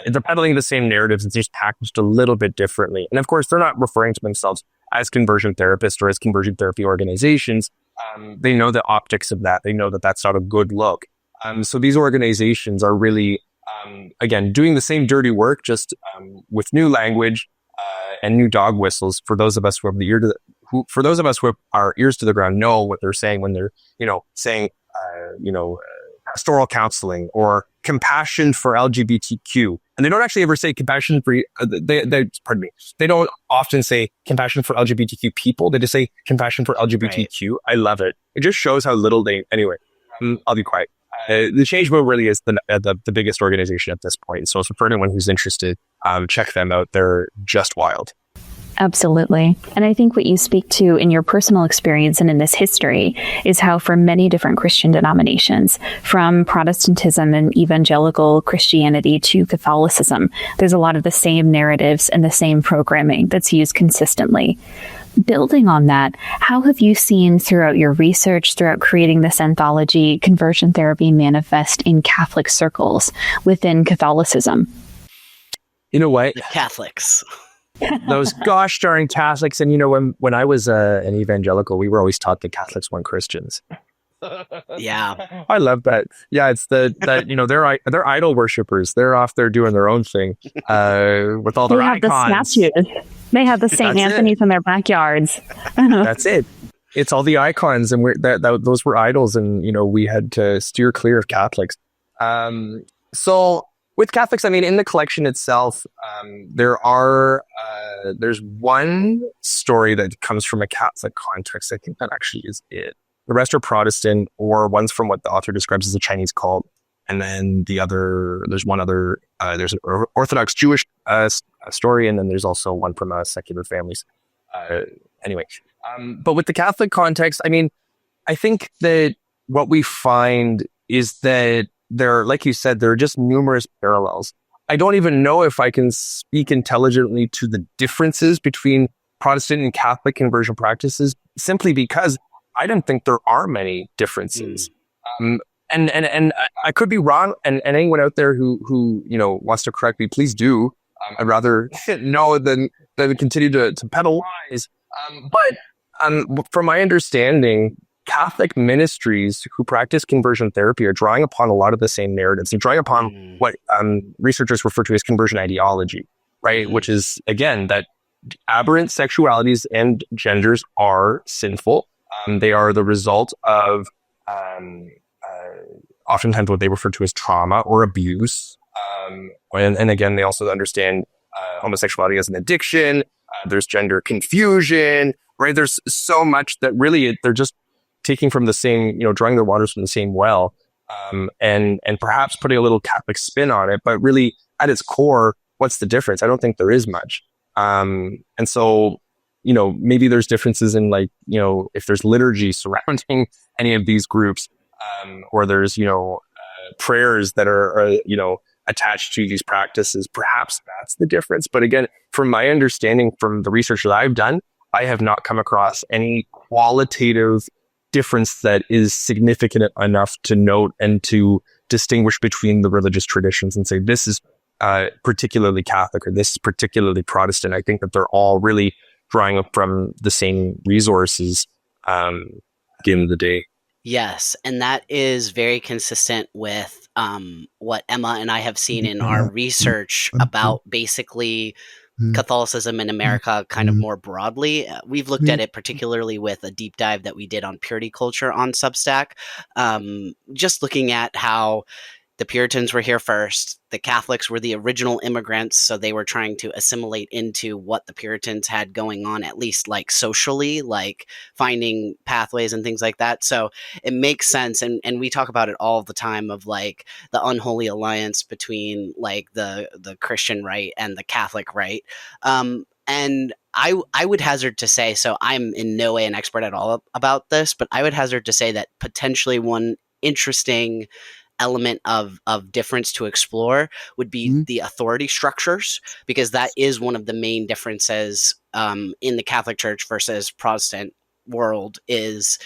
they're peddling the same narratives. It's just packaged a little bit differently. And of course, they're not referring to themselves as conversion therapists or as conversion therapy organizations. They know the optics of that. They know that that's not a good look. So these organizations are really, again, doing the same dirty work, just with new language and new dog whistles. For those of us who have for those of us who have our ears to the ground, know what they're saying when they're, saying, pastoral counseling or compassion for LGBTQ. And they don't actually ever say compassion for, pardon me, they don't often say compassion for LGBTQ people. They just say compassion for LGBTQ. Right. I love it. It just shows how little anyway, I'll be quiet. The Change Movement really is the biggest organization at this point. So for anyone who's interested, check them out. They're just wild. Absolutely. And I think what you speak to in your personal experience and in this history is how for many different Christian denominations, from Protestantism and evangelical Christianity to Catholicism, there's a lot of the same narratives and the same programming that's used consistently. Building on that, how have you seen throughout your research, throughout creating this anthology, conversion therapy manifest in Catholic circles within Catholicism? You know what? The Catholics. Those gosh darn Catholics. And when I was an evangelical, we were always taught that Catholics weren't Christians. Yeah. I love that. Yeah, it's they're idol worshippers. They're off there doing their own thing with all their icons. The statues. They have the St. Anthony's in their backyards. That's it. It's all the icons, and those were idols, and we had to steer clear of Catholics. So with Catholics, I mean, in the collection itself, there's one story that comes from a Catholic context. I think that actually is it. The rest are Protestant, or one's from what the author describes as a Chinese cult. And then there's one other, there's an Orthodox Jewish story, and then there's also one from secular families. Anyway, but with the Catholic context, I mean, I think that what we find is that like you said, there are just numerous parallels. I don't even know if I can speak intelligently to the differences between Protestant and Catholic conversion practices, simply because I don't think there are many differences. And I could be wrong, and anyone out there who wants to correct me, please do. I'd rather know than continue to peddle lies. But from my understanding, Catholic ministries who practice conversion therapy are drawing upon a lot of the same narratives. They're drawing upon what researchers refer to as conversion ideology, right? Which is, again, that aberrant sexualities and genders are sinful. They are the result of oftentimes what they refer to as trauma or abuse. And again, they also understand homosexuality as an addiction. There's gender confusion, right? There's so much that really they're just taking from the same, drawing their waters from the same well, and perhaps putting a little Catholic spin on it. But really, at its core, what's the difference? I don't think there is much. And so, maybe there's differences in if there's liturgy surrounding any of these groups, or there's, prayers that are attached to these practices. Perhaps that's the difference. But again, from my understanding from the research that I've done, I have not come across any qualitative difference that is significant enough to note and to distinguish between the religious traditions and say, this is particularly Catholic or this is particularly Protestant. I think that they're all really drawing up from the same resources at the end of the day. Yes, and that is very consistent with what Emma and I have seen in our research about basically Catholicism in America kind of more broadly. We've looked at it particularly with a deep dive that we did on purity culture on Substack, just looking at how the Puritans were here first. The Catholics were the original immigrants, so they were trying to assimilate into what the Puritans had going on, at least like socially, like finding pathways and things like that. So it makes sense. And we talk about it all the time of like the unholy alliance between like the Christian right and the Catholic right. And I would hazard to say, so I'm in no way an expert at all about this, but I would hazard to say that potentially one interesting element of difference to explore would be the authority structures, because that is one of the main differences in the Catholic Church versus Protestant world. Is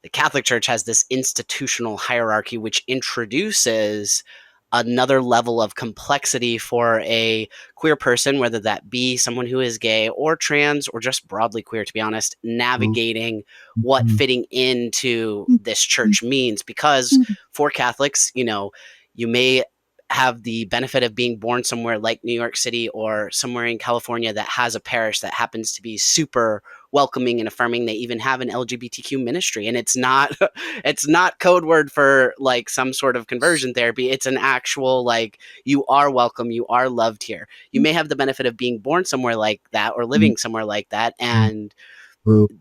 the Catholic Church has this institutional hierarchy which introduces another level of complexity for a queer person, whether that be someone who is gay or trans or just broadly queer, to be honest, navigating what fitting into this church means. Because for Catholics, you may have the benefit of being born somewhere like New York City or somewhere in California that has a parish that happens to be super welcoming and affirming. They even have an LGBTQ ministry, and it's not code word for like some sort of conversion therapy. It's an actual like, you are welcome, you are loved here. You may have the benefit of being born somewhere like that or living somewhere like that, and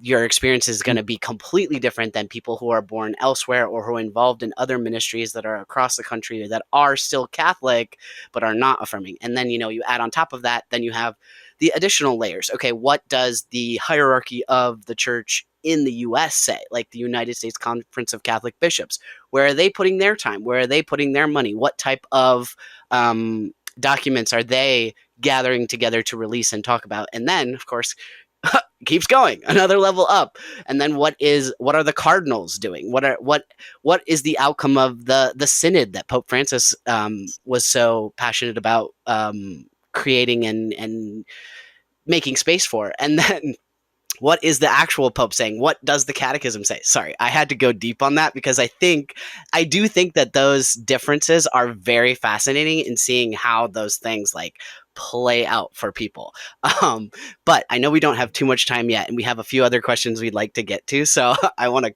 your experience is going to be completely different than people who are born elsewhere or who are involved in other ministries that are across the country that are still Catholic but are not affirming. And then, you add on top of that, then you have the additional layers. Okay, what does the hierarchy of the church in the US say? Like the United States Conference of Catholic Bishops. Where are they putting their time? Where are they putting their money? What type of documents are they gathering together to release and talk about? And then, of course, keeps going another level up. And then what are the cardinals doing? What is the outcome of the synod that Pope Francis was so passionate about creating and making space for? And then what is the actual Pope saying? What does the Catechism say? Sorry, I had to go deep on that because I do think that those differences are very fascinating in seeing how those things like play out for people. But I know we don't have too much time yet, and we have a few other questions we'd like to get to. So I want to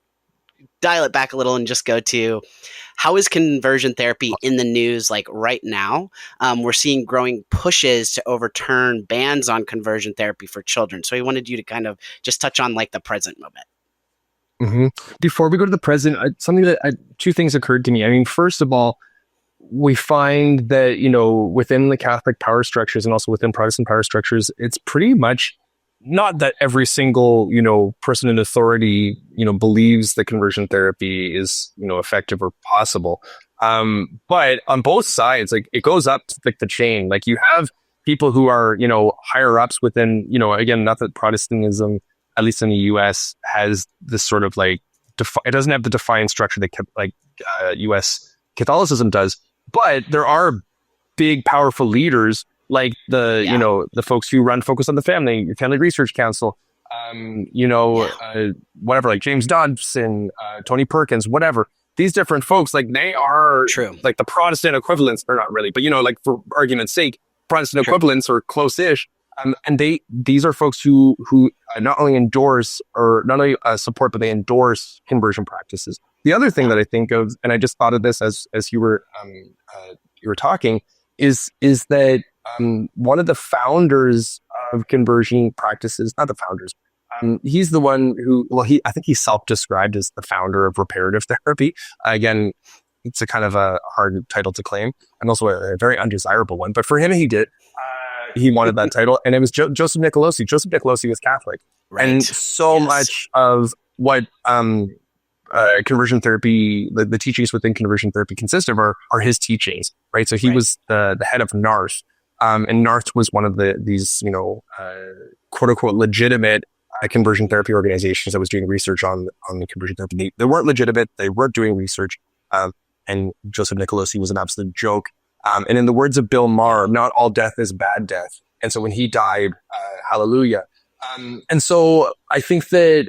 dial it back a little and just go to, how is conversion therapy in the news like right now? We're seeing growing pushes to overturn bans on conversion therapy for children. So we wanted you to kind of just touch on like the present moment. Before we go to the present, two things occurred to me. I mean, first of all, we find that, within the Catholic power structures and also within Protestant power structures, it's pretty much not that every single, person in authority, believes that conversion therapy is, effective or possible. But on both sides, like it goes up like the chain. Like you have people who are, higher ups within, again, not that Protestantism, at least in the US, has this sort of like it doesn't have the defined structure that U.S. Catholicism does. But there are big, powerful leaders like the folks who run Focus on the Family Research Council, whatever, like James Dobson, Tony Perkins, whatever. These different folks, like they are like the Protestant equivalents, or not really, but like for argument's sake, Protestant equivalents or close-ish. And these are folks who not only endorse or not only support, but they endorse conversion practices. The other thing that I think of, and I just thought of this as you were talking, is that one of the founders of conversion practices, not the founders, he's the one who, I think he's self-described as the founder of reparative therapy. Again, it's a kind of a hard title to claim, and also a very undesirable one. But for him, he did. He wanted that title, and it was Joseph Nicolosi. Joseph Nicolosi was Catholic, and so much of what conversion therapy, the teachings within conversion therapy consist of are his teachings, right? So he was the head of NARTH, and NARTH was one of these quote unquote legitimate conversion therapy organizations that was doing research on the conversion therapy. They weren't legitimate. They weren't doing research, and Joseph Nicolosi was an absolute joke. And in the words of Bill Maher, not all death is bad death. And so when he died, hallelujah. And so I think that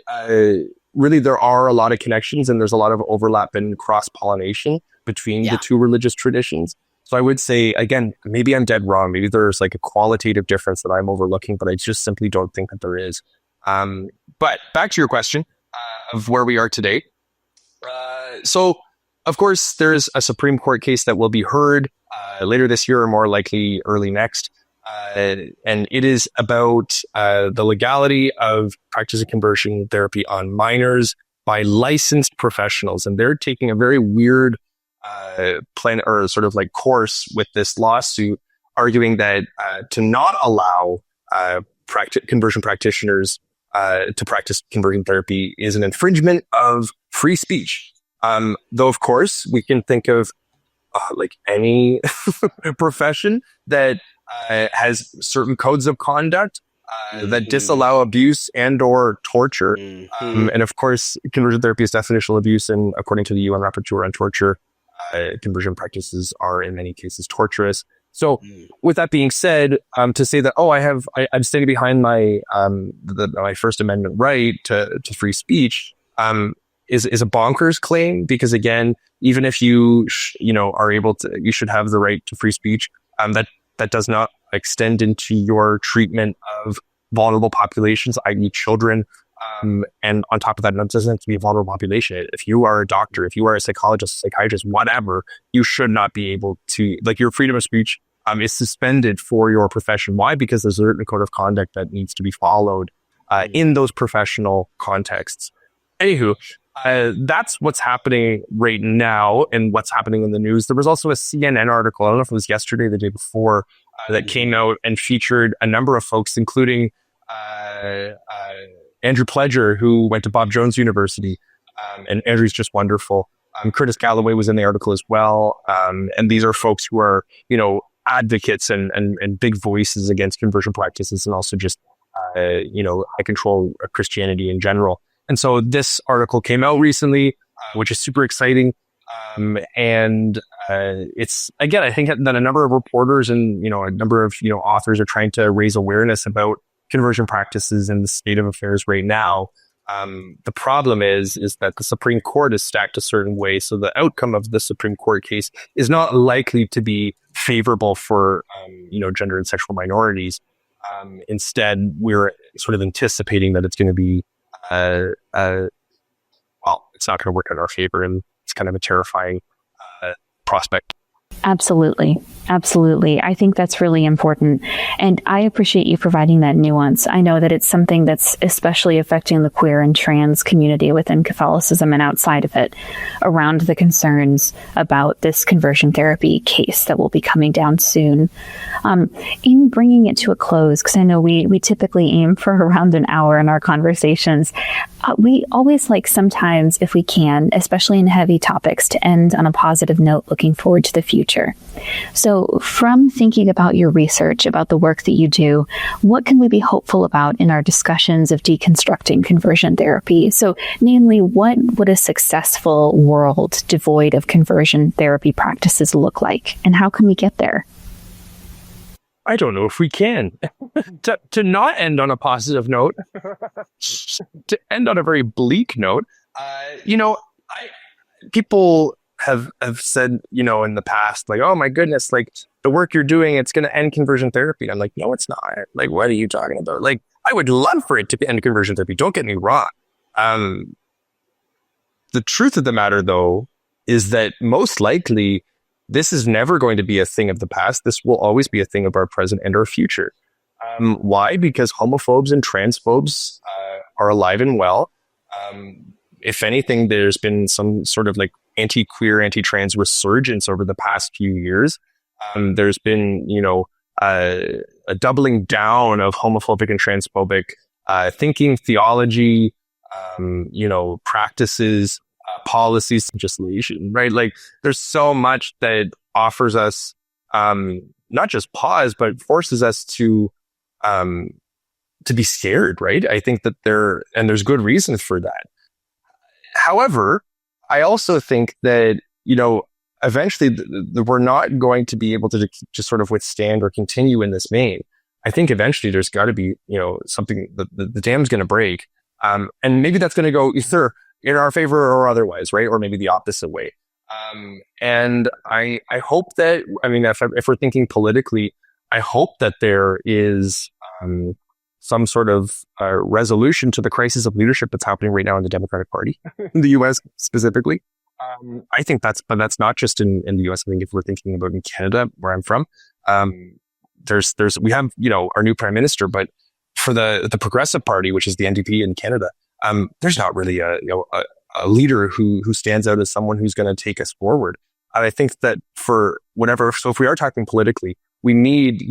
really there are a lot of connections, and there's a lot of overlap and cross-pollination between the two religious traditions. So I would say, again, maybe I'm dead wrong. Maybe there's like a qualitative difference that I'm overlooking, but I just simply don't think that there is. But back to your question of where we are today. So, of course, there's a Supreme Court case that will be heard later this year, or more likely early next. And it is about the legality of practicing conversion therapy on minors by licensed professionals. And they're taking a very weird plan or sort of like course with this lawsuit, arguing that to not allow conversion practitioners to practice conversion therapy is an infringement of free speech. Though, of course, we can think of like any profession that has certain codes of conduct that disallow abuse and or torture. And of course, conversion therapy is definitional abuse, and according to the UN Rapporteur on Torture, conversion practices are in many cases torturous. So with that being said, to say that, I'm standing behind my First Amendment right to free speech is a bonkers claim, because again, even if you are able to, you should have the right to free speech. That does not extend into your treatment of vulnerable populations, i.e. children. And on top of that, it doesn't have to be a vulnerable population. If you are a doctor, if you are a psychologist, psychiatrist, whatever, you should not be able to, like, your freedom of speech is suspended for your profession. Why? Because there's a certain code of conduct that needs to be followed in those professional contexts. Anywho, that's what's happening right now and what's happening in the news. There was also a CNN article, I don't know if it was yesterday or the day before, that came out and featured a number of folks, including Andrew Pledger, who went to Bob Jones University, and Andrew's just wonderful. Curtis Galloway was in the article as well, and these are folks who are, advocates and big voices against conversion practices, and also just, high control Christianity in general. And so this article came out recently, which is super exciting. And it's, again, I think that a number of reporters and, a number of, authors are trying to raise awareness about conversion practices and the state of affairs right now. The problem is that the Supreme Court is stacked a certain way. So the outcome of the Supreme Court case is not likely to be favorable for, gender and sexual minorities. Instead, we're sort of anticipating that it's going to be, it's not going to work in our favor, and it's kind of a terrifying prospect. Absolutely. I think that's really important. And I appreciate you providing that nuance. I know that it's something that's especially affecting the queer and trans community within Catholicism and outside of it, around the concerns about this conversion therapy case that will be coming down soon. In bringing it to a close, because I know we typically aim for around an hour in our conversations, we always like sometimes, if we can, especially in heavy topics, to end on a positive note looking forward to the future. So So, from thinking about your research, about the work that you do, what can we be hopeful about in our discussions of deconstructing conversion therapy? So, namely, what would a successful world devoid of conversion therapy practices look like? And how can we get there? I don't know if we can. to not end on a positive note, to end on a very bleak note, people have said, in the past, like, oh my goodness, like the work you're doing, it's going to end conversion therapy. And I'm like, no, it's not. Like, what are you talking about? Like, I would love for it to end conversion therapy. Don't get me wrong. The truth of the matter, though, is that most likely this is never going to be a thing of the past. This will always be a thing of our present and our future. Why? Because homophobes and transphobes are alive and well. If anything, there's been some sort of like anti-queer, anti-trans resurgence over the past few years. There's been, a doubling down of homophobic and transphobic thinking, theology, practices, policies, legislation, right? Like there's so much that offers us not just pause, but forces us to be scared, right? I think that there's good reasons for that. However, I also think that, eventually we're not going to be able to just sort of withstand or continue in this vein. I think eventually there's got to be, something, the dam's going to break. And maybe that's going to go either in our favor or otherwise, right? Or maybe the opposite way. And I hope that, if we're thinking politically, I hope that there is some sort of resolution to the crisis of leadership that's happening right now in the Democratic Party, in the U.S. specifically. I think but that's not just in the U.S. I think if we're thinking about in Canada, where I'm from, we have, our new prime minister, but for the Progressive Party, which is the NDP in Canada, there's not really a leader who stands out as someone who's going to take us forward. And I think that for whatever, so if we are talking politically, we need,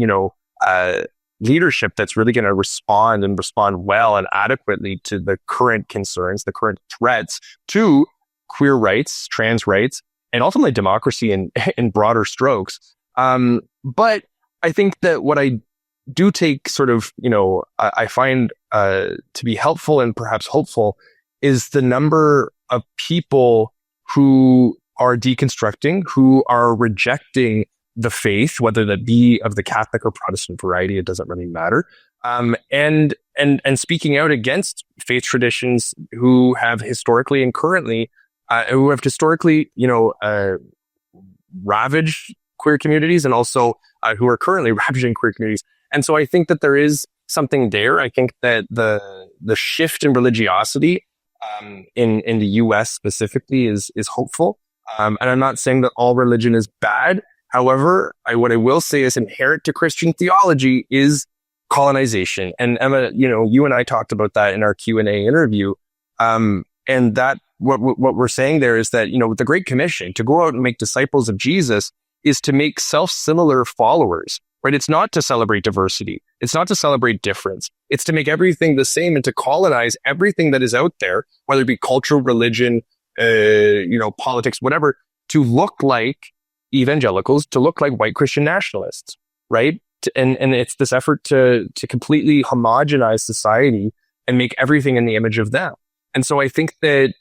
leadership that's really going to respond well and adequately to the current concerns, the current threats to queer rights, trans rights, and ultimately democracy in broader strokes. But I think that what I do take sort of, I find to be helpful and perhaps hopeful is the number of people who are deconstructing, who are rejecting the faith, whether that be of the Catholic or Protestant variety, it doesn't really matter. And speaking out against faith traditions who have historically and currently, ravaged queer communities and also who are currently ravaging queer communities. And so I think that there is something there. I think that the shift in religiosity in the US specifically is hopeful. And I'm not saying that all religion is bad. However, what I will say is inherent to Christian theology is colonization. And Emma, you and I talked about that in our Q&A interview. And that what we're saying there is that, the Great Commission to go out and make disciples of Jesus is to make self-similar followers, right? It's not to celebrate diversity. It's not to celebrate difference. It's to make everything the same and to colonize everything that is out there, whether it be culture, religion, politics, whatever, to look like evangelicals, to look like white Christian nationalists, right? And it's this effort to completely homogenize society and make everything in the image of them. And so I think that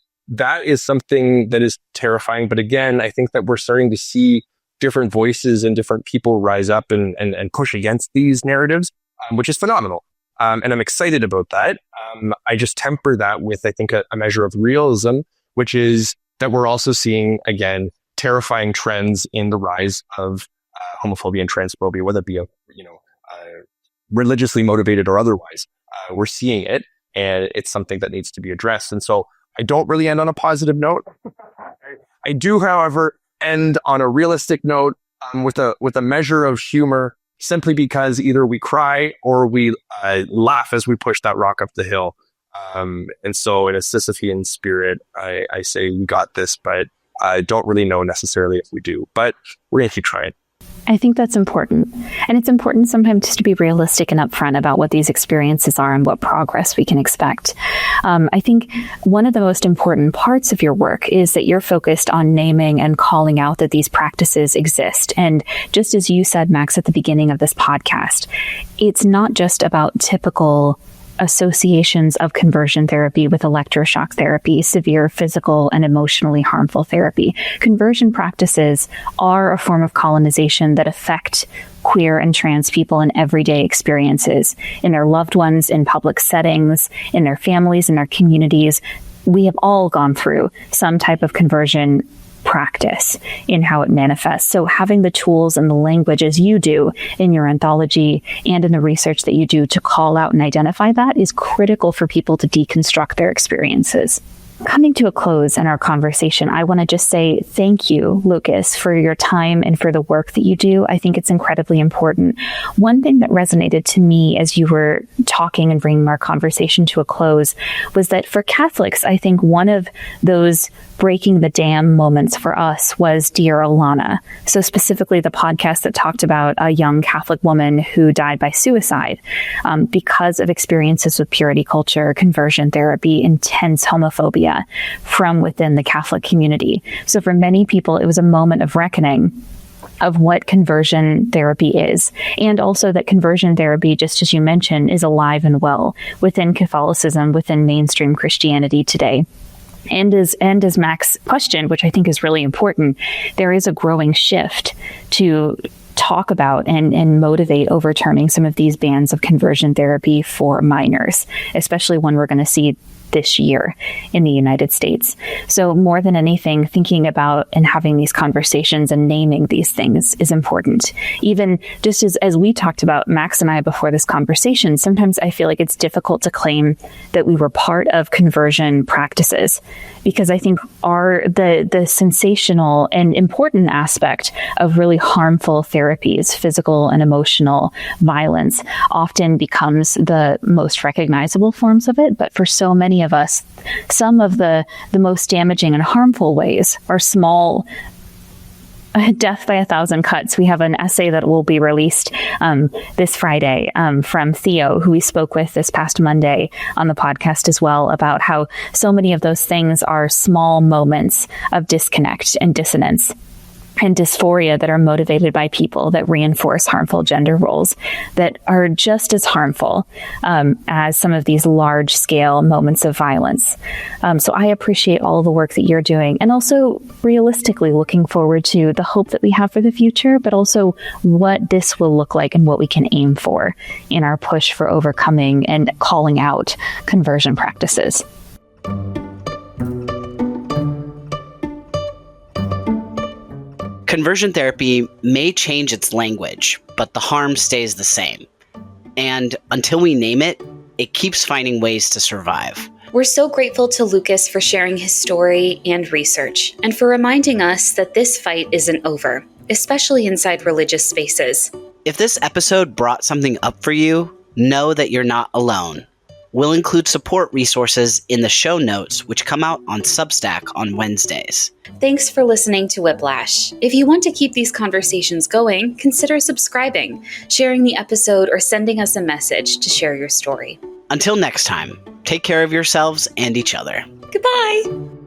is something that is terrifying. But again, I think that we're starting to see different voices and different people rise up and push against these narratives, which is phenomenal. And I'm excited about that. I just temper that with, I think, a measure of realism, which is that we're also seeing, again, terrifying trends in the rise of homophobia and transphobia, whether it be religiously motivated or otherwise. We're seeing it, and it's something that needs to be addressed. And so I don't really end on a positive note. I do, however, end on a realistic note with a measure of humor, simply because either we cry or we laugh as we push that rock up the hill. And so in a Sisyphean spirit, I say we got this, but I don't really know necessarily if we do, but we're going to keep trying. I think that's important. And it's important sometimes just to be realistic and upfront about what these experiences are and what progress we can expect. I think one of the most important parts of your work is that you're focused on naming and calling out that these practices exist. And just as you said, Max, at the beginning of this podcast, it's not just about typical associations of conversion therapy with electroshock therapy, severe physical and emotionally harmful therapy. Conversion practices are a form of colonization that affect queer and trans people in everyday experiences, in their loved ones, in public settings, in their families, in their communities. We have all gone through some type of conversion practice in how it manifests. So having the tools and the language as you do in your anthology and in the research that you do to call out and identify that is critical for people to deconstruct their experiences. Coming to a close in our conversation, I want to just say thank you, Lucas, for your time and for the work that you do. I think it's incredibly important. One thing that resonated to me as you were talking and bringing our conversation to a close was that for Catholics, I think one of those breaking the dam moments for us was Dear Alana. So specifically the podcast that talked about a young Catholic woman who died by suicide because of experiences with purity culture, conversion therapy, intense homophobia from within the Catholic community. So for many people, it was a moment of reckoning of what conversion therapy is. And also that conversion therapy, just as you mentioned, is alive and well within Catholicism, within mainstream Christianity today. And as Max questioned, which I think is really important, there is a growing shift to talk about and motivate overturning some of these bans of conversion therapy for minors, especially when we're going to see this year in the United States. So more than anything, thinking about and having these conversations and naming these things is important. Even just as we talked about, Max and I, before this conversation, sometimes I feel like it's difficult to claim that we were part of conversion practices, because I think the sensational and important aspect of really harmful therapies, physical and emotional violence, often becomes the most recognizable forms of it. But for so many of us, some of the most damaging and harmful ways are small. Death by a thousand cuts. We have an essay that will be released this Friday from Theo, who we spoke with this past Monday on the podcast as well, about how so many of those things are small moments of disconnect and dissonance and dysphoria that are motivated by people that reinforce harmful gender roles that are just as harmful as some of these large-scale moments of violence. So I appreciate all the work that you're doing, and also realistically looking forward to the hope that we have for the future, but also what this will look like and what we can aim for in our push for overcoming and calling out conversion practices. Conversion therapy may change its language, but the harm stays the same. And until we name it, it keeps finding ways to survive. We're so grateful to Lucas for sharing his story and research, and for reminding us that this fight isn't over, especially inside religious spaces. If this episode brought something up for you, know that you're not alone. We'll include support resources in the show notes, which come out on Substack on Wednesdays. Thanks for listening to Whiplash. If you want to keep these conversations going, consider subscribing, sharing the episode, or sending us a message to share your story. Until next time, take care of yourselves and each other. Goodbye!